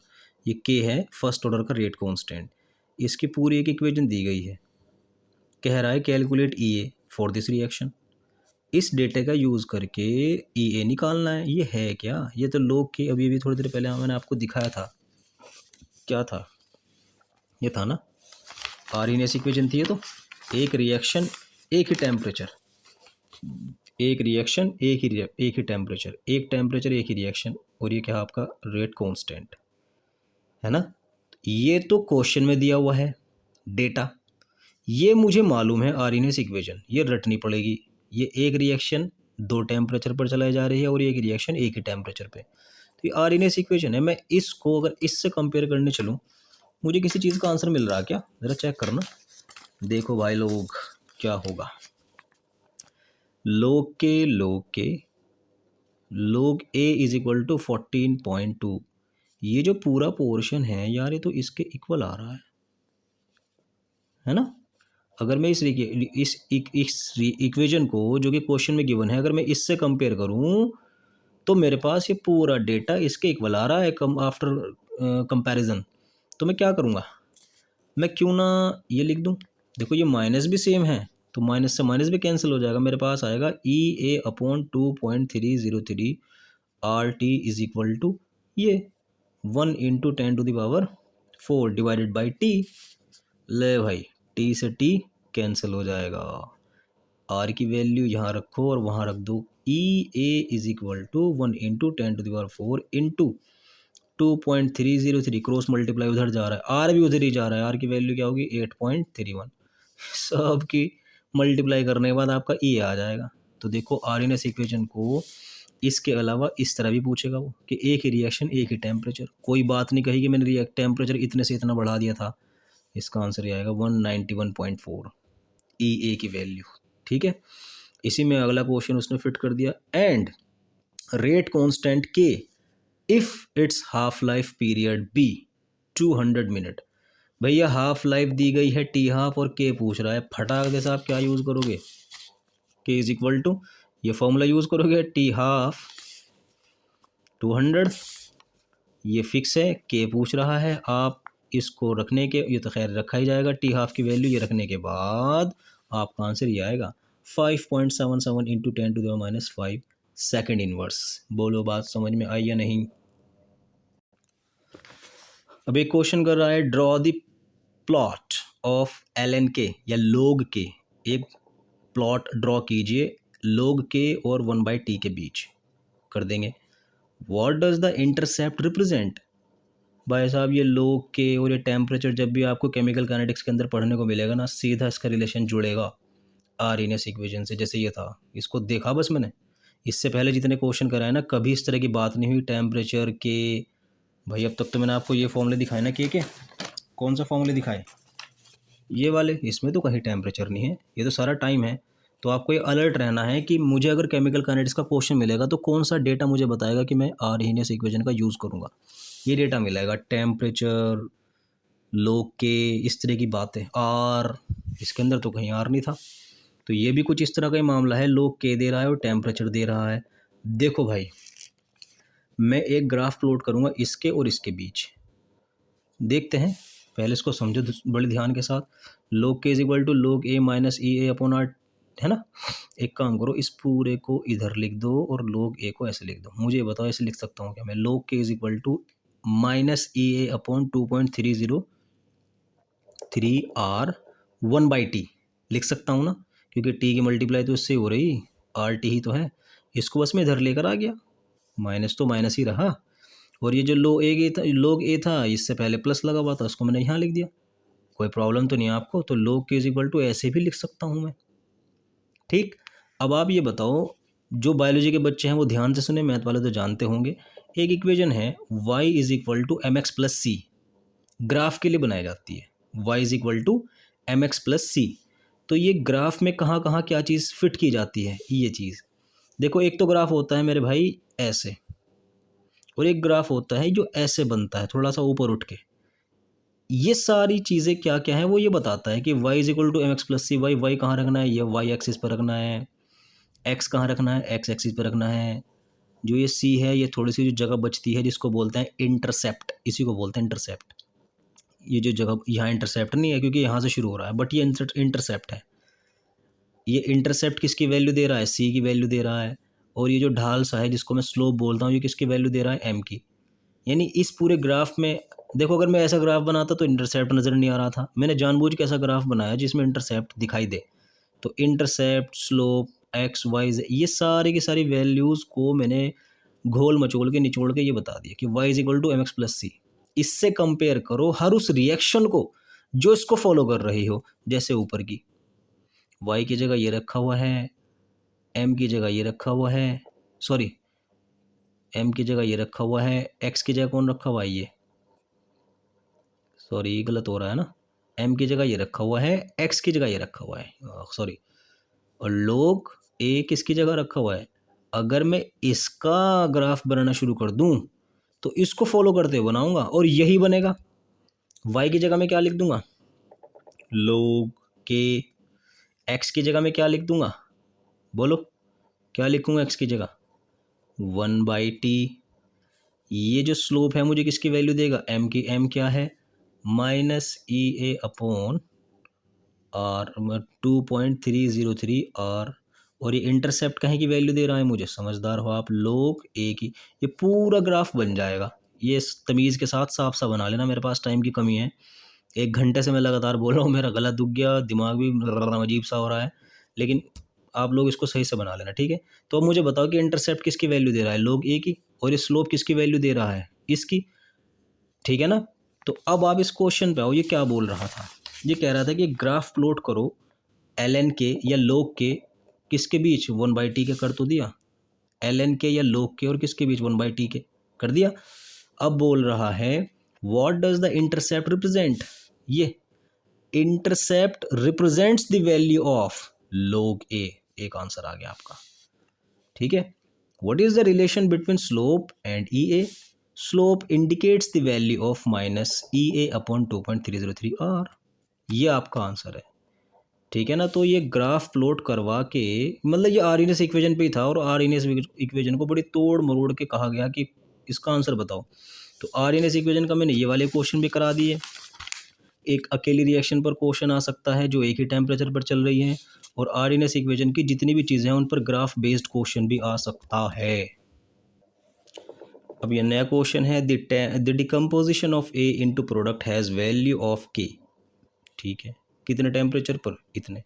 ये K है फर्स्ट ऑर्डर का रेट कांस्टेंट। इसकी पूरी एक इक्वेशन दी गई है, कह रहा है calculate EA for this reaction. इस डेटा का यूज़ करके EA निकालना है। ये है क्या? ये तो लोग के अभी अभी थोड़ी देर पहले मैंने आपको दिखाया था, क्या था, ये था ना आरइनएस इक्वेशन थी ये तो। एक रिएक्शन एक ही टेम्परेचर, एक रिएक्शन एक ही टेम्परेचर, एक टेम्परेचर एक ही रिएक्शन, और ये क्या है आपका रेट कांस्टेंट, है ना। ये तो क्वेश्चन में दिया हुआ है डेटा, ये मुझे मालूम है आरइनएस इक्वेशन, ये रटनी पड़ेगी। ये एक रिएक्शन दो टेम्परेचर पर चलाई जा रही है और एक रिएक्शन एक ही टेम्परेचर पे, तो ये आरइनएस इक्वेशन है। मैं इसको अगर इससे कंपेयर करने चलूँ, मुझे किसी चीज़ का आंसर मिल रहा है क्या? ज़रा चेक करना, देखो भाई लोग क्या होगा। लोग ए इज इक्वल टू 14.2, ये जो पूरा पोर्शन है यार, ये तो इसके इक्वल आ रहा है ना। अगर मैं इस इक्वेशन को जो कि क्वेश्चन में गिवन है, अगर मैं इससे कंपेयर करूं तो मेरे पास ये पूरा डेटा इसके इक्वल आ रहा है आफ्टर कंपैरिजन। तो मैं क्या करूंगा, मैं क्यों ना ये लिख दूं, देखो ये माइनस भी सेम है तो माइनस से माइनस भी कैंसिल हो जाएगा, मेरे पास आएगा EA/2.303 RT is equal to ये 1 × 10⁴ डिवाइडेड बाई T। ले भाई, T से T कैंसिल हो जाएगा, R की वैल्यू यहाँ रखो और वहाँ रख दो। EA is equal to 1 × 10⁴ into 2.303, cross multiply उधर जा रहा है, R भी उधर ही जा रहा है, R की वैल्यू क्या होगी 8.31, सब की मल्टीप्लाई करने के बाद आपका E आ जाएगा। तो आर आरइनएस इक्वेशन को इसके अलावा इस तरह भी पूछेगा वो कि एक ही रिएक्शन एक ही टेम्परेचर, कोई बात नहीं कही कि मैंने टेम्परेचर इतने से इतना बढ़ा दिया था, इसका आंसर ये आएगा 191.4 EA की वैल्यू। ठीक है, इसी में अगला क्वेश्चन उसने फिट कर दिया, and rate constant K if its half life period be 200 minute. भैया हाफ लाइफ दी गई है T हाफ और K पूछ रहा है, फटाक से आप क्या यूज़ करोगे, K इज इक्वल टू ये फॉर्मूला यूज़ करोगे, T हाफ 200, ये फिक्स है, K पूछ रहा है, आप इसको रखने के, ये तो खैर रखा ही जाएगा, T हाफ की वैल्यू ये रखने के बाद आपका आंसर ये आएगा 5.77 × 10⁻⁵ सेकेंड इनवर्स। बोलो बात समझ में आई या नहीं। अब एक क्वेश्चन कर रहा है, draw the plot of ln_k या log k, एक प्लॉट ड्रॉ कीजिए log k और 1/t के बीच, कर देंगे। What does the intercept represent. भाई साहब ये log k और ये टेम्परेचर जब भी आपको केमिकल काइनेटिक्स के अंदर पढ़ने को मिलेगा ना, सीधा इसका रिलेशन जुड़ेगा आरइनएस इक्वेशन से। जैसे ये था, इसको देखा बस मैंने, इससे पहले जितने क्वेश्चन कराए ना कभी इस तरह की बात नहीं हुई टेम्परेचर के। भाई अब तक तो मैंने आपको ये फॉर्मूले दिखाए ना के कौन सा फॉर्मूले दिखाए, ये वाले, इसमें तो कहीं टेम्परेचर नहीं है, ये तो सारा टाइम है। तो आपको ये अलर्ट रहना है कि मुझे अगर केमिकल काइनेटिक्स का क्वेश्चन मिलेगा तो कौन सा डेटा मुझे बताएगा कि मैं आरइनएस इक्वेशन का यूज़ करूँगा। ये डेटा मिलेगा, टेम्परेचर, लोग के, इस तरह की बातें। आर, इसके अंदर तो कहीं आर नहीं था, तो ये भी कुछ इस तरह का ही मामला है, लोग के दे रहा है और टेम्परेचर दे रहा है। देखो भाई, मैं एक ग्राफ प्लॉट करूँगा इसके और इसके बीच, देखते हैं, पहले इसको समझो बड़े ध्यान के साथ। log k is equal to log a minus EA/r, है ना। एक काम करो, इस पूरे को इधर लिख दो और log a को ऐसे लिख दो। मुझे बताओ ऐसे लिख सकता हूँ क्या मैं, log k is equal to minus EA/2.303R 1/t लिख सकता हूँ ना, क्योंकि t की मल्टीप्लाई तो इससे हो रही, RT ही तो है। इसको बस मैं इधर लेकर आ गया, माइनस तो माइनस ही रहा, और ये जो log a था इससे पहले प्लस लगा हुआ था, उसको मैंने यहाँ लिख दिया। कोई प्रॉब्लम तो नहीं है आपको, तो log k is equal to ऐसे भी लिख सकता हूँ मैं। ठीक, अब आप ये बताओ, जो बायोलॉजी के बच्चे हैं वो ध्यान से सुने, मैथ वाले तो जानते होंगे। एक इक्वेशन है y is equal to mx plus C, graph के लिए बनाई जाती है, y is equal to mx plus C. तो ये ग्राफ में कहाँ कहाँ क्या चीज़ फिट की जाती है, ये चीज़ देखो। एक तो ग्राफ होता है मेरे भाई ऐसे, और एक ग्राफ होता है जो ऐसे बनता है थोड़ा सा ऊपर उठ के। ये सारी चीज़ें क्या क्या है वो ये बताता है कि y is equal to M X plus C Y. Y कहाँ रखना है, ये वाई एक्सिस पर रखना है। एक्स कहाँ रखना है, एक्स एक्सिस पर रखना है। जो ये सी है, ये थोड़ी सी जो जगह बचती है जिसको बोलते हैं इंटरसेप्ट, इसी को बोलते हैं इंटरसेप्ट। ये जो जगह यहाँ इंटरसेप्ट नहीं है क्योंकि यहाँ से शुरू हो रहा है, बट ये इंटरसेप्ट है। ये इंटरसेप्ट किसकी वैल्यू दे रहा है, सी की वैल्यू दे रहा है। और ये जो ढाल सा है जिसको मैं स्लोप बोलता हूँ, ये किसकी वैल्यू दे रहा है, एम की। यानी इस पूरे ग्राफ में देखो, अगर मैं ऐसा ग्राफ बनाता तो इंटरसेप्ट नज़र नहीं आ रहा था। मैंने जानबूझ के ऐसा ग्राफ बनाया जिसमें इंटरसेप्ट दिखाई दे। तो इंटरसेप्ट, स्लोप, एक्स वाई, ये सारी की सारी वैल्यूज़ को मैंने घोल मचोल के निचोड़ के ये बता दिया कि Y is equal to M X plus C. इससे कंपेयर करो हर उस रिएक्शन को जो इसको फॉलो कर रही हो। जैसे ऊपर की वाई की जगह ये रखा हुआ है, एम की जगह ये रखा हुआ है, सॉरी एम की जगह ये रखा हुआ है, एक्स की जगह कौन रखा हुआ है, ये सॉरी ये गलत हो रहा है ना। एम की जगह ये रखा हुआ है, एक्स की जगह ये रखा हुआ है, सॉरी। और लोग ए किसकी जगह रखा हुआ है। अगर मैं इसका ग्राफ बनाना शुरू कर दूं तो इसको फॉलो करते हुए बनाऊंगा और यही बनेगा। वाई की जगह में क्या लिख दूंगा, लोग के। एक्स की जगह में क्या लिख दूंगा, बोलो क्या लिखूंगा एक्स की जगह, 1/t। ये जो स्लोप है मुझे किसकी वैल्यू देगा, एम की। एम क्या है, -EA/r, 2.303 r। और ये इंटरसेप्ट कहीं की वैल्यू दे रहा है मुझे, समझदार हो आप लोग, ए की। ये पूरा ग्राफ बन जाएगा। ये तमीज़ के साथ साफ सा बना लेना, मेरे पास टाइम की कमी है। 1 घंटे से मैं लगातार बोल रहा हूँ, मेरा गला दुख गया, दिमाग भी अजीब सा हो रहा है, लेकिन आप लोग इसको सही से बना लेना, ठीक है। तो अब मुझे बताओ कि इंटरसेप्ट किसकी वैल्यू दे रहा है, लोग ए की, और ये स्लोप किसकी वैल्यू दे रहा है, इसकी, ठीक है ना। तो अब आप इस क्वेश्चन पे आओ, ये क्या बोल रहा था, ये कह रहा था कि ग्राफ प्लॉट करो एल एन के या लोग के किसके बीच, 1/t के, कर तो दिया। एल एन के या लोग के और किसके बीच, 1/t के, कर दिया। अब बोल रहा है what does the intercept represent. ये intercept represents the value of log A. एक आंसर आ गया आपका, ठीक है। What is the relation between slope and E A. Slope indicates the value of -EA/2.303 r। ये आपका आंसर है, ठीक है ना। तो ये ग्राफ प्लॉट करवा के, मतलब ये आर्हीनेस इक्वेशन पे ही था, और आर्हीनेस इक्वेशन को बड़ी तोड़ मरोड़ के कहा गया कि इसका आंसर बताओ। तो आर्हीनेस इक्वेशन का मैंने ये वाले क्वेश्चन भी करा दिए। एक अकेली रिएक्शन पर क्वेश्चन आ सकता है जो एक ही टेम्परेचर पर चल रही है, और आर्हीनेस इक्वेशन की जितनी भी चीज़ें हैं उन पर ग्राफ बेस्ड क्वेश्चन भी आ सकता है। अब ये नया क्वेश्चन है, the decomposition of A into product has value of के, ठीक है, कितने टेम्परेचर पर, इतने,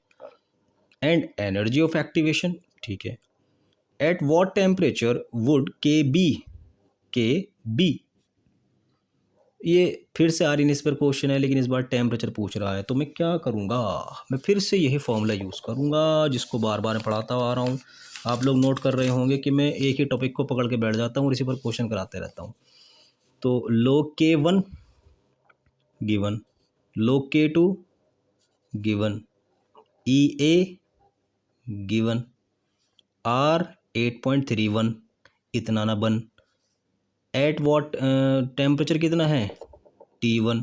एंड एनर्जी ऑफ एक्टिवेशन, ठीक है, एट व्हाट टेम्परेचर वुड के बी। ये फिर से आर्हीनेस पर क्वेश्चन है, लेकिन इस बार टेम्परेचर पूछ रहा है। तो मैं क्या करूँगा, मैं फिर से यही फॉर्मूला यूज़ करूँगा जिसको बार बार पढ़ाता आ रहा हूँ। आप लोग नोट कर रहे होंगे कि मैं एक ही टॉपिक को पकड़ के बैठ जाता हूँ और इसी पर क्वेश्चन कराते रहता हूँ। तो log K1 given, log K2 given, EA given, R 8.31, इतना ना बन। एट वॉट टेम्परेचर कितना है, T1।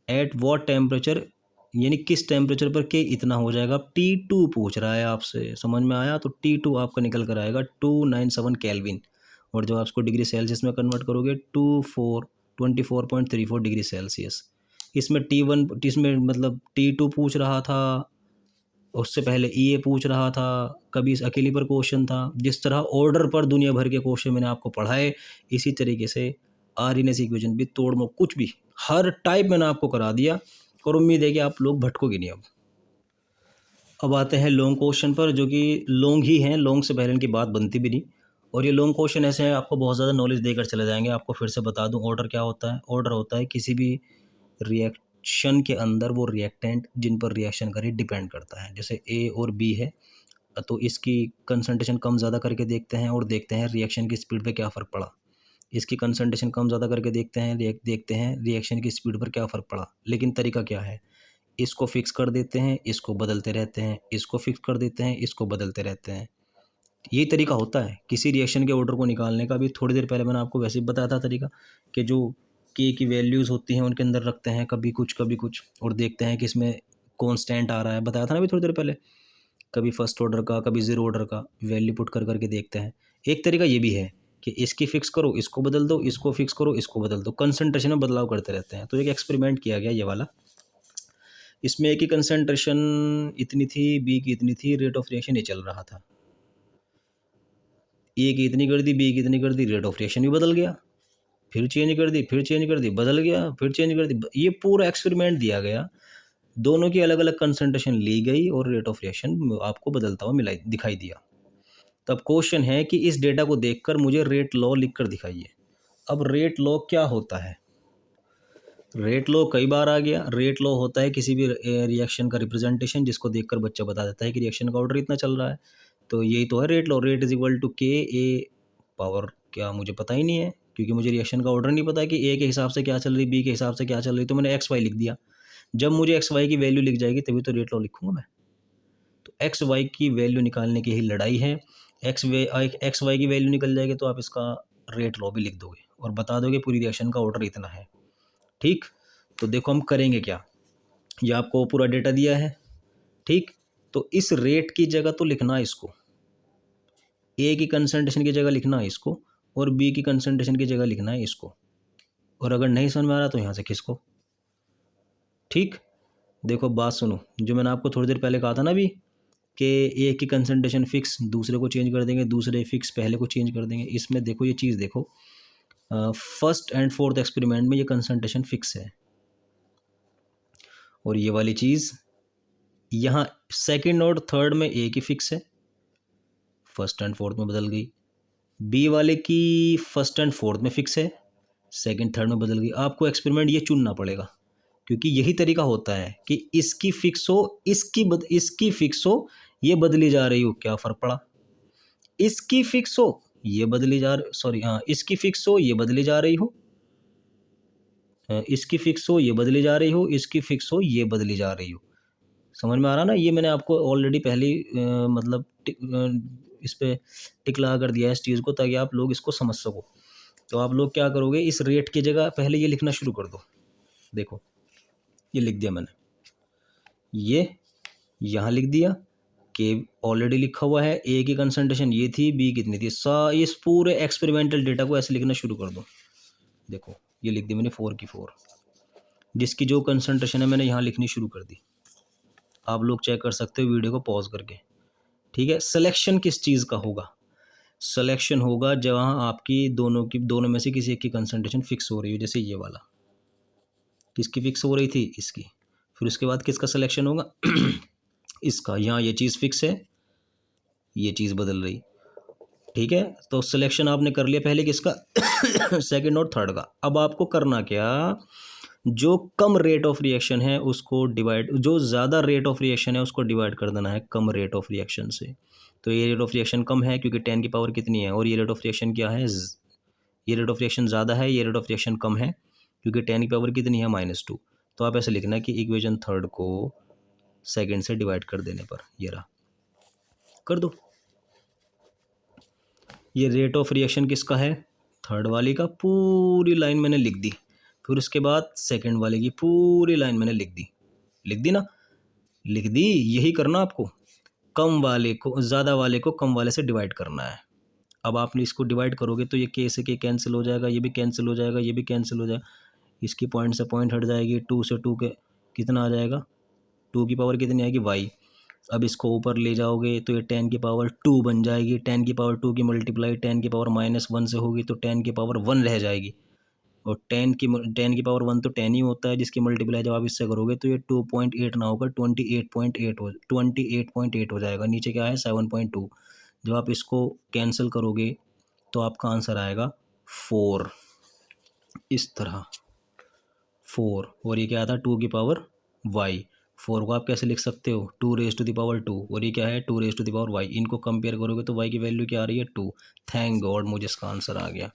एट वॉट टेम्परेचर यानी किस टेम्परेचर पर के इतना हो जाएगा। T2 पूछ रहा है आपसे, समझ में आया। तो T2 आपका निकल कर आएगा 297 केल्विन, और जब आप उसको डिग्री सेल्सियस में कन्वर्ट करोगे 24.34 डिग्री सेल्सियस। इसमें T1, इसमें मतलब T2 पूछ रहा था, उससे पहले EA पूछ रहा था, कभी इस अकेली पर क्वेश्चन था। जिस तरह ऑर्डर पर दुनिया भर के क्वेश्चन मैंने आपको पढ़ाए, इसी तरीके से आर्हीनेस इक्वेशन भी, तोड़ मोड़ कुछ भी, हर टाइप मैंने आपको करा दिया, और उम्मीद है कि आप लोग भटकोगे नहीं। अब आते हैं लॉन्ग क्वेश्चन पर, जो कि लॉन्ग ही हैं, लॉन्ग से पहले इनकी बात बनती भी नहीं। और ये लॉन्ग क्वेश्चन ऐसे हैं, आपको बहुत ज़्यादा नॉलेज देकर चले जाएंगे। आपको फिर से बता दूं, ऑर्डर क्या होता है। ऑर्डर होता है किसी भी रिएक्शन के अंदर वो रिएक्टेंट जिन पर रिएक्शन करे डिपेंड करता है। जैसे ए और बी है, तो इसकी कंसंट्रेशन कम ज़्यादा करके देखते हैं, और देखते हैं रिएक्शन की स्पीड पे क्या फ़र्क पड़ा। इसकी कंसंट्रेशन कम ज़्यादा करके देखते हैं, देखते हैं रिएक्शन की स्पीड पर क्या फ़र्क पड़ा। लेकिन तरीका क्या है, इसको फिक्स कर देते हैं, इसको बदलते रहते हैं, इसको फिक्स कर देते हैं, इसको बदलते रहते हैं। यही तरीका होता है किसी रिएक्शन के ऑर्डर को निकालने का। भी थोड़ी देर पहले मैंने आपको वैसे ही बताया था तरीका, कि जो के की वैल्यूज़ होती हैं उनके अंदर रखते हैं कभी कुछ और देखते हैं कि इसमें कांस्टेंट आ रहा है। बताया था ना अभी थोड़ी देर पहले, कभी फर्स्ट ऑर्डर का, कभी ज़ीरो ऑर्डर का वैल्यू पुट कर करके देखते हैं। एक तरीका ये भी है कि इसकी फिक्स करो, इसको बदल दो, इसको फिक्स करो, इसको बदल दो, कंसंट्रेशन में बदलाव करते रहते हैं। तो एक एक्सपेरिमेंट किया गया ये वाला। इसमें ए की कंसंट्रेशन इतनी थी, बी की इतनी थी, रेट ऑफ रिएक्शन ये चल रहा था। ए की इतनी कर दी, बी की इतनी कर दी, रेट ऑफ रिएक्शन भी बदल गया, फिर चेंज कर दी, फिर चेंज कर दी, बदल गया, फिर चेंज कर दी। ये पूरा एक्सपेरिमेंट दिया गया, दोनों की अलग अलग कंसंट्रेशन ली गई और रेट ऑफ रिएक्शन आपको बदलता हुआ मिला दिखाई दिया। तब क्वेश्चन है कि इस डेटा को देखकर मुझे रेट लॉ लिखकर दिखाइए। अब रेट लॉ क्या होता है? रेट लॉ कई बार आ गया। रेट लॉ होता है किसी भी रिएक्शन का रिप्रेजेंटेशन, जिसको देखकर बच्चा बता देता है कि रिएक्शन का ऑर्डर इतना चल रहा है। तो यही तो है rate law. Rate is equal to K A power, क्या मुझे पता ही नहीं है, क्योंकि मुझे रिएक्शन का ऑर्डर नहीं पता है कि ए के हिसाब से क्या चल रही, बी के हिसाब से क्या चल रही, तो मैंने एक्स वाई लिख दिया। जब मुझे एक्स वाई की वैल्यू लिख जाएगी तभी तो रेट लॉ लिखूंगा मैं। तो एक्स वाई की वैल्यू निकालने की ही लड़ाई है। एक्स वाई की वैल्यू निकल जाएगी तो आप इसका रेट लॉ भी लिख दोगे और बता दोगे पूरी रिएक्शन का ऑर्डर इतना है। ठीक, तो देखो हम करेंगे क्या। ये आपको पूरा डेटा दिया है, ठीक। तो इस रेट की जगह तो लिखना है इसको, ए की कंसंट्रेशन की जगह लिखना है इसको, और बी की कंसंट्रेशन की जगह लिखना है इसको। और अगर नहीं समझ में आ रहा तो यहाँ से खिसको। ठीक, देखो बात सुनो, जो मैंने आपको थोड़ी देर पहले कहा था ना अभी, कि ए की कंसंट्रेशन फिक्स, दूसरे को चेंज कर देंगे, दूसरे फिक्स, पहले को चेंज कर देंगे। इसमें देखो ये चीज़ देखो, फर्स्ट एंड फोर्थ एक्सपेरिमेंट में ये कंसंट्रेशन फिक्स है, और ये वाली चीज़ यहाँ सेकंड और थर्ड में ए की फिक्स है, फर्स्ट एंड फोर्थ में बदल गई। बी वाले की फर्स्ट एंड फोर्थ में फिक्स है, सेकंड थर्ड में बदल गई। आपको एक्सपेरिमेंट ये चुनना पड़ेगा, क्योंकि यही तरीका होता है कि इसकी फिक्स हो, इसकी फिक्स हो, ये बदली जा रही हो, क्या फ़र्क पड़ा। इसकी फिक्स हो, ये बदली जा रही, सॉरी हाँ, इसकी फिक्स हो, ये बदली जा रही हो, इसकी फिक्स हो, ये बदली जा रही हो, इसकी फिक्स हो, ये बदली जा रही हो। समझ में आ रहा ना? ये मैंने आपको ऑलरेडी पहले मतलब इस पे टिक लगा कर दिया है इस चीज़ को, ताकि आप लोग इसको समझ सको। तो आप लोग क्या करोगे, इस रेट की जगह पहले ये लिखना शुरू कर दो। देखो ये लिख दिया मैंने, ये यहाँ लिख दिया कि ऑलरेडी लिखा हुआ है ए की कंसंट्रेशन ये थी, बी कितनी थी। इस पूरे एक्सपेरिमेंटल डेटा को ऐसे लिखना शुरू कर दो। देखो ये लिख दी मैंने 4 की 4, जिसकी जो कंसंट्रेशन है मैंने यहाँ लिखनी शुरू कर दी। आप लोग चेक कर सकते हो वीडियो को पॉज करके, ठीक है। सिलेक्शन किस चीज़ का होगा? सिलेक्शन होगा जहाँ आपकी दोनों में से किसी एक की कंसंट्रेशन फिक्स हो रही हो। जैसे ये वाला किसकी फिक्स हो रही थी, इसकी। फिर उसके बाद किसका सिलेक्शन होगा इसका। यहाँ ये चीज़ फिक्स है, ये चीज़ बदल रही, ठीक है। तो सिलेक्शन आपने कर लिया पहले किसका सेकंड और थर्ड का। अब आपको करना क्या, जो कम रेट ऑफ रिएक्शन है उसको डिवाइड, जो ज़्यादा रेट ऑफ रिएक्शन है उसको डिवाइड कर देना है कम रेट ऑफ रिएक्शन से। तो ये रेट ऑफ रिएक्शन कम है क्योंकि 10 की पावर कितनी है, और ये रेट ऑफ रिएक्शन क्या है, ये रेट ऑफ रिएक्शन ज़्यादा है, ये रेट ऑफ रिएक्शन कम है क्योंकि 10 की पावर कितनी है, -2। तो आप ऐसे लिखना कि इक्वेशन थर्ड को सेकंड से डिवाइड कर देने पर ये रहा, कर दो। ये रेट ऑफ रिएक्शन किसका है, थर्ड वाली का, पूरी लाइन मैंने लिख दी। फिर उसके बाद सेकंड वाले की पूरी लाइन मैंने लिख दी ना, लिख दी। यही करना आपको, कम वाले को ज़्यादा वाले को कम वाले से डिवाइड करना है। अब आपने इसको डिवाइड करोगे तो ये के से के कैंसिल हो जाएगा, ये भी कैंसिल हो जाएगा, ये भी कैंसिल हो जाएगा, इसकी पॉइंट से पॉइंट हट जाएगी, 2 से 2 के कितना आ जाएगा, 2 की पावर कितनी आएगी, वाई। अब इसको ऊपर ले जाओगे तो ये 10 की पावर 2 बन जाएगी। 10 की पावर 2 की मल्टीप्लाई 10 की पावर -1 से होगी तो 10 की पावर 1 रह जाएगी। और 10 की पावर 1 तो 10 ही होता है, जिसकी मल्टीप्लाई जब आप इससे करोगे तो ये 2.8 ना होकर 28.8 हो जाएगा। नीचे क्या है, 7.2। जब आप इसको कैंसिल करोगे तो आपका आंसर आएगा 4, इस तरह 4। और ये क्या था, 2 की पावर वाई। 4 को आप कैसे लिख सकते हो, 2 रेज टू द पावर 2, और ये क्या है, 2 raise to the power Y. इनको कंपेयर करोगे तो वाई की वैल्यू क्या आ रही है, 2। थैंक गॉड मुझे इसका आंसर आ गया।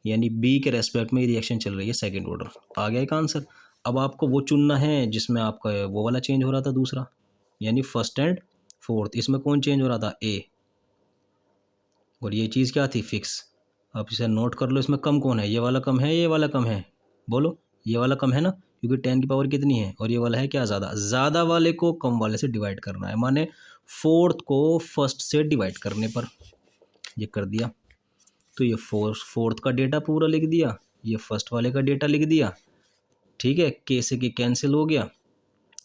यानी बी के रेस्पेक्ट में रिएक्शन चल रही है, सेकंड ऑर्डर आ गया एक आंसर। अब आपको वो चुनना है जिसमें आपका वो वाला चेंज हो रहा था दूसरा, यानी फर्स्ट एंड फोर्थ। इसमें कौन चेंज हो रहा था? ए। और ये चीज़ क्या थी? फिक्स। आप इसे नोट कर लो, इसमें कम कौन है? ये वाला कम है, ये वाला कम है? बोलो, ये वाला कम है ना, क्योंकि 10 की पावर कितनी है, और ये वाला है क्या? ज़्यादा। ज़्यादा वाले को कम वाले से डिवाइड करना है, माने फोर्थ को फर्स्ट से डिवाइड करने पर। ये कर दिया, तो ये फोर्थ का डेटा पूरा लिख दिया, ये फर्स्ट वाले का डेटा लिख दिया। ठीक है, के से के कैंसिल हो गया,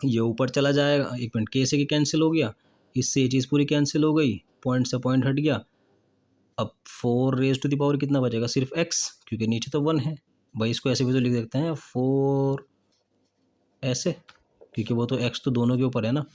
ये ऊपर चला जाएगा। एक मिनट, के से के कैंसिल हो गया, इससे ये चीज़ पूरी कैंसिल हो गई, पॉइंट से पॉइंट हट गया। अब 4 रेज़ टू द पावर कितना बचेगा? सिर्फ x, क्योंकि नीचे तो 1 है। भाई इसको ऐसे भी तो लिख सकते हैं 4 ऐसे, क्योंकि वो तो x तो दोनों के ऊपर है ना।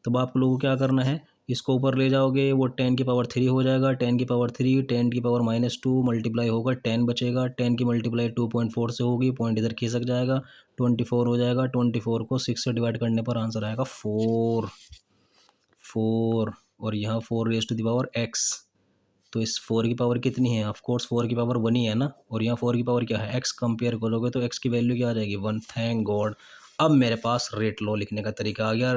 तब आप लोगों को क्या करना है, इसको ऊपर ले जाओगे, वो 10 की पावर 3 हो जाएगा, 10 की पावर 3, 10 की पावर -2 मल्टीप्लाई होगा, 10 बचेगा, 10 की मल्टीप्लाई 2.4 से होगी, पॉइंट इधर खिसक जाएगा, 24 हो जाएगा। 24 को 6 से डिवाइड करने पर आंसर आएगा 4। और यहाँ 4 raise to the power x, तो इस 4 की पावर कितनी है? ऑफ कोर्स 4 की पावर 1 ही है ना, और यहाँ 4 की पावर क्या है? x। कंपेयर करोगे तो x की वैल्यू क्या आ जाएगी? 1। थैंक गॉड, अब मेरे पास रेट लॉ लिखने का तरीका आ गया।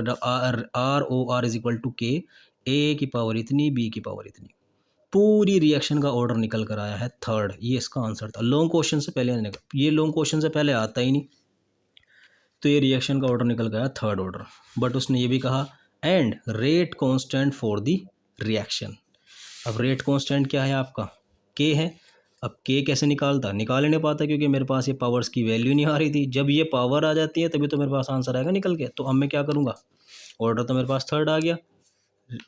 ROR is equal to K, ए की पावर इतनी, बी की पावर इतनी। पूरी रिएक्शन का ऑर्डर निकल कर आया है थर्ड, ये इसका आंसर था। लॉन्ग क्वेश्चन से पहले ये लॉन्ग क्वेश्चन से पहले आता ही नहीं, तो ये रिएक्शन का ऑर्डर निकल गया थर्ड ऑर्डर। बट उसने ये भी कहा and rate constant for the reaction. अब रेट कांस्टेंट क्या है आपका? के है। अब के कैसे निकाल ही नहीं पाता, क्योंकि मेरे पास ये पावर्स की वैल्यू नहीं आ रही थी। जब ये पावर आ जाती है तभी तो मेरे पास आंसर आएगा निकल के। तो अब मैं क्या करूँगा? ऑर्डर तो मेरे पास थर्ड आ गया,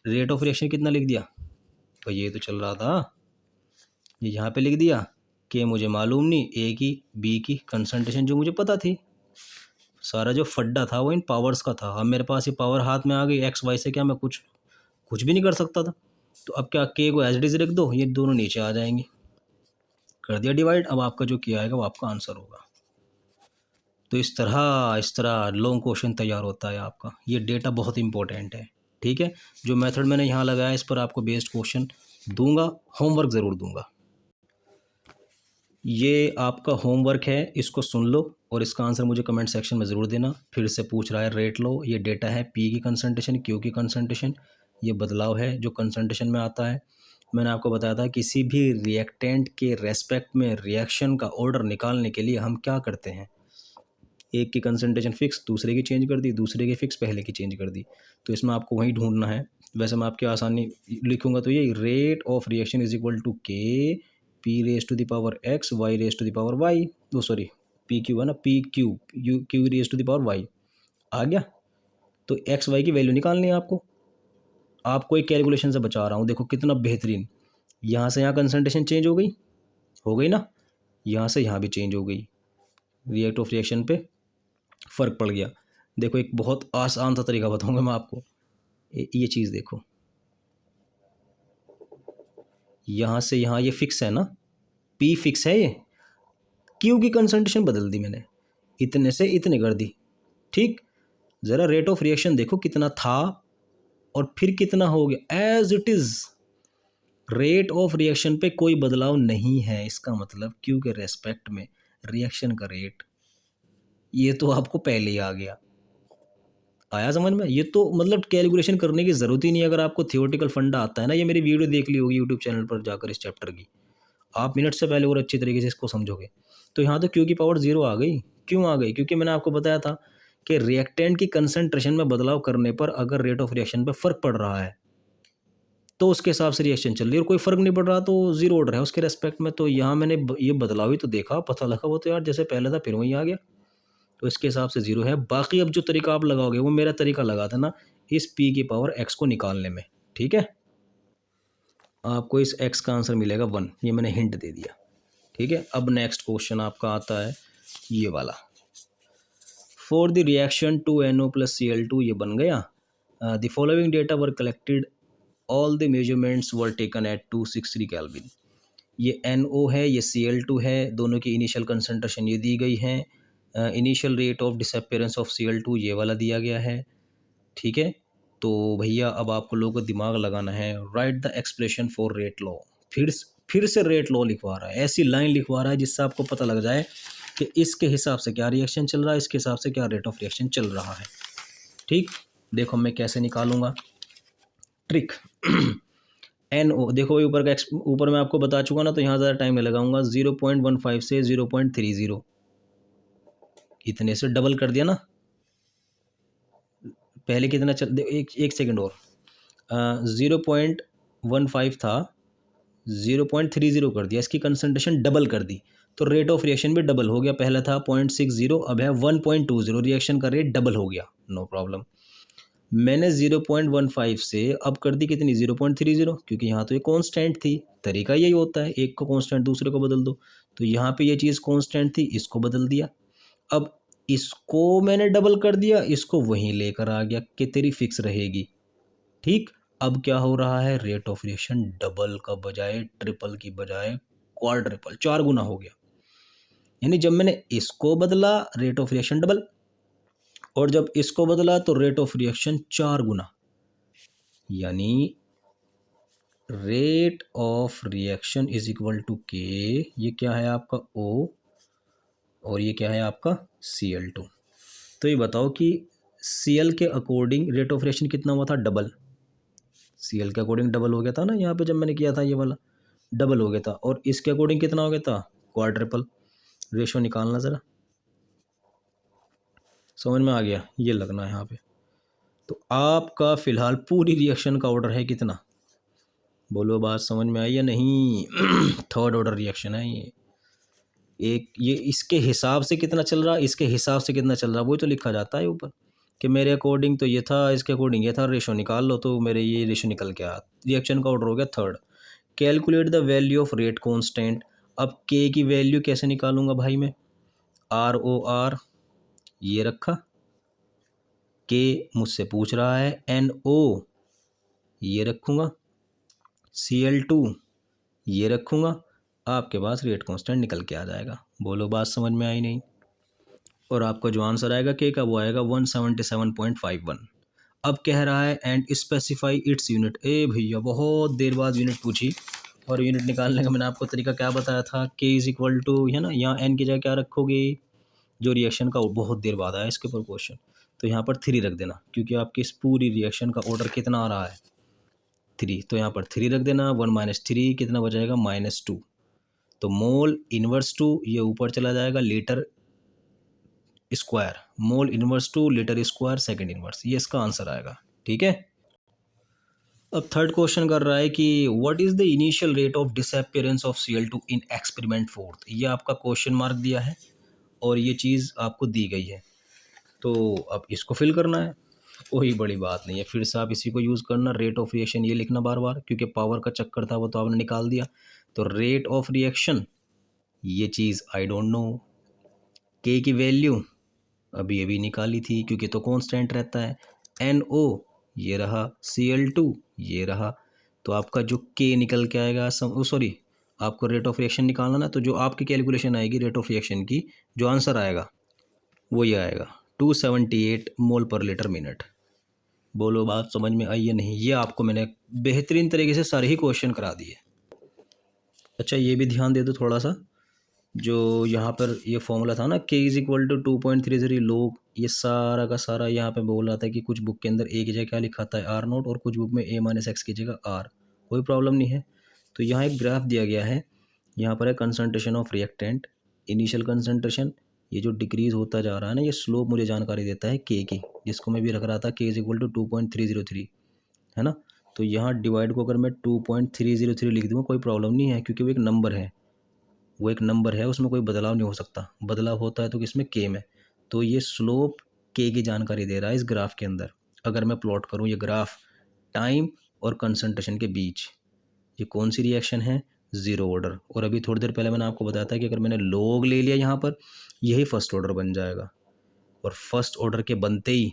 रेट ऑफ रिएक्शन कितना लिख दिया? तो ये तो चल रहा था, ये यहाँ पे लिख दिया। के मुझे मालूम नहीं, ए की बी की कंसंट्रेशन जो मुझे पता थी, सारा जो फड्डा था वो इन पावर्स का था। अब मेरे पास ये पावर हाथ में आ गई, एक्स वाई से क्या मैं कुछ भी नहीं कर सकता था। तो अब क्या, के को एज इट इज रख दो, ये दोनों नीचे आ जाएंगे। कर दिया डिवाइड, अब आपका जो किया आएगा वो आपका आंसर होगा। तो इस तरह लॉन्ग क्वेश्चन तैयार होता है आपका। ये डेटा बहुत इंपॉर्टेंट है, ठीक है। जो मेथड मैंने यहाँ लगाया इस पर आपको बेस्ड क्वेश्चन दूंगा, होमवर्क ज़रूर दूंगा। ये आपका होमवर्क है, इसको सुन लो और इसका आंसर मुझे कमेंट सेक्शन में ज़रूर देना। फिर से पूछ रहा है रेट लो, ये डेटा है पी की कंसंट्रेशन, क्यू की कंसंट्रेशन, ये बदलाव है जो कंसंट्रेशन में आता है। मैंने आपको बताया था किसी भी रिएक्टेंट के रेस्पेक्ट में रिएक्शन का ऑर्डर निकालने के लिए हम क्या करते हैं, एक की कंसंट्रेशन फिक्स, दूसरे की चेंज कर दी, दूसरे की फिक्स, पहले की चेंज कर दी। तो इसमें आपको वही ढूंढना है। वैसे मैं आपकी आसानी लिखूंगा तो ये rate of reaction is equal to K P raise to the power X Y raise to the power Y, वो सॉरी पी क्यू है ना, P Q U Q raise to the power Y आ गया। तो x Y की value निकालनी है आपको एक कैलकुलेशन से बचा रहा हूँ, देखो कितना बेहतरीन। यहाँ से यहाँ कंसंट्रेशन चेंज हो गई ना, यहाँ से यहाँ भी चेंज हो गई, रिएक्ट ऑफ रिएक्शन पे फ़र्क पड़ गया। देखो एक बहुत आसान सा तरीका बताऊंगा मैं आपको, ये चीज़ देखो, यहाँ से यहाँ ये फिक्स है ना, पी फिक्स है, ये क्यू की कंसंट्रेशन बदल दी मैंने, इतने से इतने कर दी, ठीक। ज़रा रेट ऑफ रिएक्शन देखो कितना था और फिर कितना हो गया, as it is. Rate of reaction पे कोई बदलाव नहीं है, इसका मतलब क्यू के रेस्पेक्ट में रिएक्शन का रेट, ये तो आपको पहले ही आ गया। आया समझ में? ये तो मतलब कैलकुलेशन करने की ज़रूरत ही नहीं है। अगर आपको थियोरेटिकल फंडा आता है ना, ये मेरी वीडियो देख ली होगी यूट्यूब चैनल पर जाकर इस चैप्टर की, आप मिनट से पहले और अच्छी तरीके से इसको समझोगे। तो यहाँ तो क्यू की पावर 0 आ गई। क्यों आ गई? क्योंकि मैंने आपको बताया था कि रिएक्टेंट की कंसंट्रेशन में बदलाव करने पर अगर रेट ऑफ रिएक्शन पर फ़र्क पड़ रहा है तो उसके हिसाब से रिएक्शन चल रही है, और कोई फ़र्क नहीं पड़ रहा तो ज़ीरो ऑर्डर है उसके रेस्पेक्ट में। तो यहाँ मैंने ये बदलाव ही तो देखा, पता लगा वो तो यार जैसे पहले था फिर वहीं आ गया, तो इसके हिसाब से 0 है। बाकी अब जो तरीका आप लगाओगे वो मेरा तरीका लगा था ना इस p की पावर x को निकालने में, ठीक है। आपको इस x का आंसर मिलेगा 1, ये मैंने हिंट दे दिया, ठीक है। अब नेक्स्ट क्वेश्चन आपका आता है ये वाला, फॉर द रिएक्शन 2NO+Cl2, ये बन गया। The following data were collected, all the measurements were taken at 263 kelvin. ये NO है, ये Cl2 है, दोनों की इनिशियल कंसंट्रेशन ये दी गई है। Initial rate of disappearance of Cl2 ये वाला दिया गया है, ठीक है। तो भैया अब आपको लोगों को दिमाग लगाना है, right the expression for rate law. फिर से रेट लॉ लिखवा रहा है, ऐसी लाइन लिखवा रहा है जिससे आपको पता लग जाए कि इसके हिसाब से क्या रिएक्शन चल रहा है, इसके हिसाब से क्या रेट ऑफ रिएक्शन चल रहा है। ठीक, देखो मैं कैसे निकालूंगा ट्रिक। NO देखो ऊपर का ऊपर मैं आपको बता चुका ना, तो यहाँ ज़्यादा टाइम नहीं लगाऊंगा। 0.15 से 0.30 इतने से डबल कर दिया ना। पहले कितना चल एक सेकंड और 0.15 था, 0.30 कर दिया, इसकी कंसंट्रेशन डबल कर दी, तो रेट ऑफ रिएक्शन भी डबल हो गया। पहला था 0.60, अब है 1.20, रिएक्शन का रेट डबल हो गया, नो प्रॉब्लम। मैंने 0.15 से अब कर दी कितनी, 0.30, क्योंकि यहाँ तो ये कांस्टेंट थी। तरीका यही होता है, एक को कांस्टेंट दूसरे को बदल दो। तो यहाँ पे ये चीज़ कांस्टेंट थी, इसको बदल दिया। अब इसको मैंने डबल कर दिया, इसको वहीं लेकर आ गया कि तेरी फिक्स रहेगी। ठीक, अब क्या हो रहा है, रेट ऑफ रिएक्शन डबल का बजाय ट्रिपल की बजाय क्वाड्रिपल, 4 गुना हो गया। यानी जब मैंने इसको बदला रेट ऑफ रिएक्शन डबल, और जब इसको बदला तो रेट ऑफ रिएक्शन 4 गुना। यानी rate of reaction is equal to K, ये क्या है आपका O, और ये क्या है आपका Cl2। तो ये बताओ कि Cl के अकॉर्डिंग रेट ऑफ रिएक्शन कितना हुआ था, डबल। Cl के अकॉर्डिंग डबल हो गया था ना, यहाँ पे जब मैंने किया था ये वाला डबल हो गया था, और इसके अकॉर्डिंग कितना हो गया था, क्वाड्रिपल। रेशो निकालना ज़रा, समझ में आ गया, ये लगना है यहाँ पे। तो आपका फ़िलहाल पूरी रिएक्शन का ऑर्डर है कितना, बोलो बात समझ में आई या नहीं। थर्ड ऑर्डर रिएक्शन है ये। एक ये इसके हिसाब से कितना चल रहा, इसके हिसाब से कितना चल रहा, वो तो लिखा जाता है ऊपर कि मेरे अकॉर्डिंग तो ये था, इसके अकॉर्डिंग ये था, रेशो निकाल लो, तो मेरे ये रेशो निकल के आया, रिएक्शन का ऑर्डर हो गया third. Calculate the value of rate constant. अब के की वैल्यू कैसे निकालूंगा भाई मैं, ROR ये रखा, के मुझसे पूछ रहा है, NO ये रखूँगा, Cl2 ये रखूँगा, आपके पास रेट कांस्टेंट निकल के आ जाएगा। बोलो बात समझ में आई नहीं। और आपका जो आंसर आएगा के का, वो आएगा 177.51। अब कह रहा है एंड स्पेसिफाई इट्स यूनिट। ए भैया बहुत देर बाद यूनिट पूछी, और यूनिट निकालने का मैंने आपको तरीका क्या बताया था, के इज इक्वल टू, है ना, यहाँ एन की जगह क्या रखोगे, जो रिएक्शन का, बहुत देर बाद आया इसके ऊपर क्वेश्चन, तो यहाँ पर 3 रख देना, क्योंकि आपकी इस पूरी रिएक्शन का ऑर्डर कितना आ रहा है, 3, तो यहाँ पर 3 रख देना। 1 - 3 कितना बचाएगा, -2। तो मोल इनवर्स टू ये ऊपर चला जाएगा, litre square, mole inverse two litre square second inverse, ये इसका आंसर आएगा। ठीक है, अब थर्ड क्वेश्चन कर रहा है कि what is the initial rate of disappearance of Cl2 in experiment fourth. ये आपका क्वेश्चन मार्क दिया है और ये चीज़ आपको दी गई है, तो अब इसको फिल करना है, कोई बड़ी बात नहीं है। फिर से आप इसी को यूज़ करना, रेट ऑफ रिएक्शन ये लिखना बार बार, क्योंकि पावर का चक्कर था वो तो आपने निकाल दिया। तो रेट ऑफ रिएक्शन ये चीज़ आई डोंट नो, के की वैल्यू अभी अभी निकाली थी क्योंकि तो कांस्टेंट रहता है, NO ये रहा, Cl2 ये रहा। तो आपका जो के निकल के आएगा, सॉरी आपको रेट ऑफ रिएक्शन निकालना ना, तो जो आपकी कैलकुलेशन आएगी रेट ऑफ रिएक्शन की, जो आंसर आएगा वो ये आएगा 278 मोल पर लीटर मिनट। बोलो बात समझ में आई या नहीं। ये आपको मैंने बेहतरीन तरीके से सारे ही क्वेश्चन करा दिए। अच्छा ये भी ध्यान दे दो थोड़ा सा, जो यहाँ पर ये फॉर्मूला था ना, के इज इक्वल टू 2.30 लोग, ये सारा का सारा यहाँ पे बोल रहा था कि कुछ बुक के अंदर ए की जगह क्या लिखा था, R0, और कुछ बुक में A - x की जगह R, कोई प्रॉब्लम नहीं है। तो यहाँ एक ग्राफ दिया गया है, यहाँ पर है concentration of reactant, initial concentration, ये जो डिक्रीज होता जा रहा है ना, ये स्लोप मुझे जानकारी देता है के की, जिसको मैं भी रख रहा था के इज इक्वल टू 2.303, है ना। तो यहाँ डिवाइड को अगर मैं 2.303 लिख दूँगा कोई प्रॉब्लम नहीं है, क्योंकि वो एक नंबर है, वो एक नंबर है, उसमें कोई बदलाव नहीं हो सकता, बदलाव होता है तो किसमें, के में। तो ये स्लोप के की जानकारी दे रहा है इस ग्राफ के अंदर। अगर मैं प्लॉट करूँ ये ग्राफ टाइम और कंसंट्रेशन के बीच, ये कौन सी रिएक्शन है, ज़ीरो ऑर्डर। और अभी थोड़ी देर पहले मैंने आपको बताया था कि अगर मैंने लॉग ले लिया यहाँ पर, यही फर्स्ट ऑर्डर बन जाएगा, और फर्स्ट ऑर्डर के बनते ही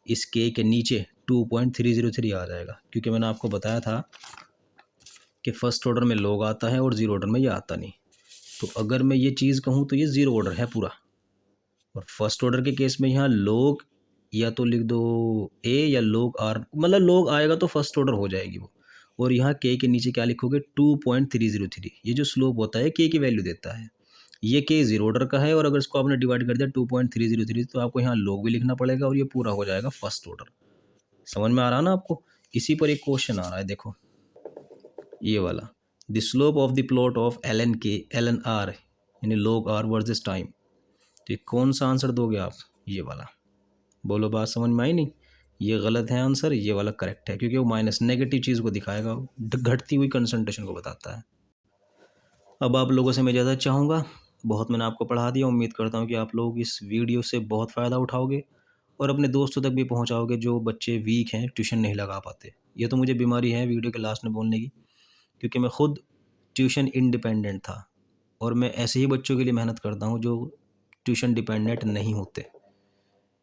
इस के नीचे 2.303 आ जाएगा, क्योंकि मैंने आपको बताया था कि फर्स्ट ऑर्डर में लॉग आता है और ज़ीरो ऑर्डर में ये आता नहीं। तो अगर मैं ये चीज़ कहूँ तो ये ज़ीरो ऑर्डर है पूरा, और फर्स्ट ऑर्डर के केस में यहाँ लॉग या तो लिख दो ए या log R, मतलब log आएगा तो फर्स्ट ऑर्डर हो जाएगी वो। और यहाँ के नीचे क्या लिखोगे, 2.303, ये जो स्लोप होता है के की वैल्यू देता है। ये के ज़ीरो ऑर्डर का है और अगर इसको आपने डिवाइड कर दिया 2.303 तो आपको यहाँ log भी लिखना पड़ेगा और ये पूरा हो जाएगा फर्स्ट ऑर्डर। समझ में आ रहा है ना आपको? इसी पर एक क्वेश्चन आ रहा है, देखो ये वाला, the slope of the plot of L N R यानी log r वर्सेस टाइम। तो ये कौन सा आंसर दोगे आप? ये वाला। बोलो, बात समझ में आई नहीं? ये गलत है आंसर, ये वाला करेक्ट है, क्योंकि वो माइनस नेगेटिव चीज़ को दिखाएगा, घटती हुई कंसंट्रेशन को बताता है। अब आप लोगों से मैं ज़्यादा चाहूँगा, बहुत मैंने आपको पढ़ा दिया, उम्मीद करता हूँ कि आप लोग इस वीडियो से बहुत फ़ायदा उठाओगे और अपने दोस्तों तक भी पहुँचाओगे जो बच्चे वीक हैं, ट्यूशन नहीं लगा पाते। ये तो मुझे बीमारी है वीडियो के लास्ट में बोलने की, क्योंकि मैं खुद ट्यूशन इंडिपेंडेंट था और मैं ऐसे ही बच्चों के लिए मेहनत करता हूँ जो ट्यूशन डिपेंडेंट नहीं होते,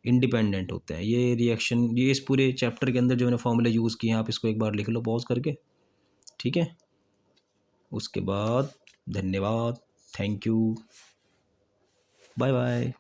इंडिपेंडेंट होते हैं। ये रिएक्शन, ये इस पूरे चैप्टर के अंदर जो मैंने फॉर्मूले यूज़ किए हैं, आप इसको एक बार लिख लो पॉज करके, ठीक है? उसके बाद धन्यवाद, थैंक यू, बाय बाय।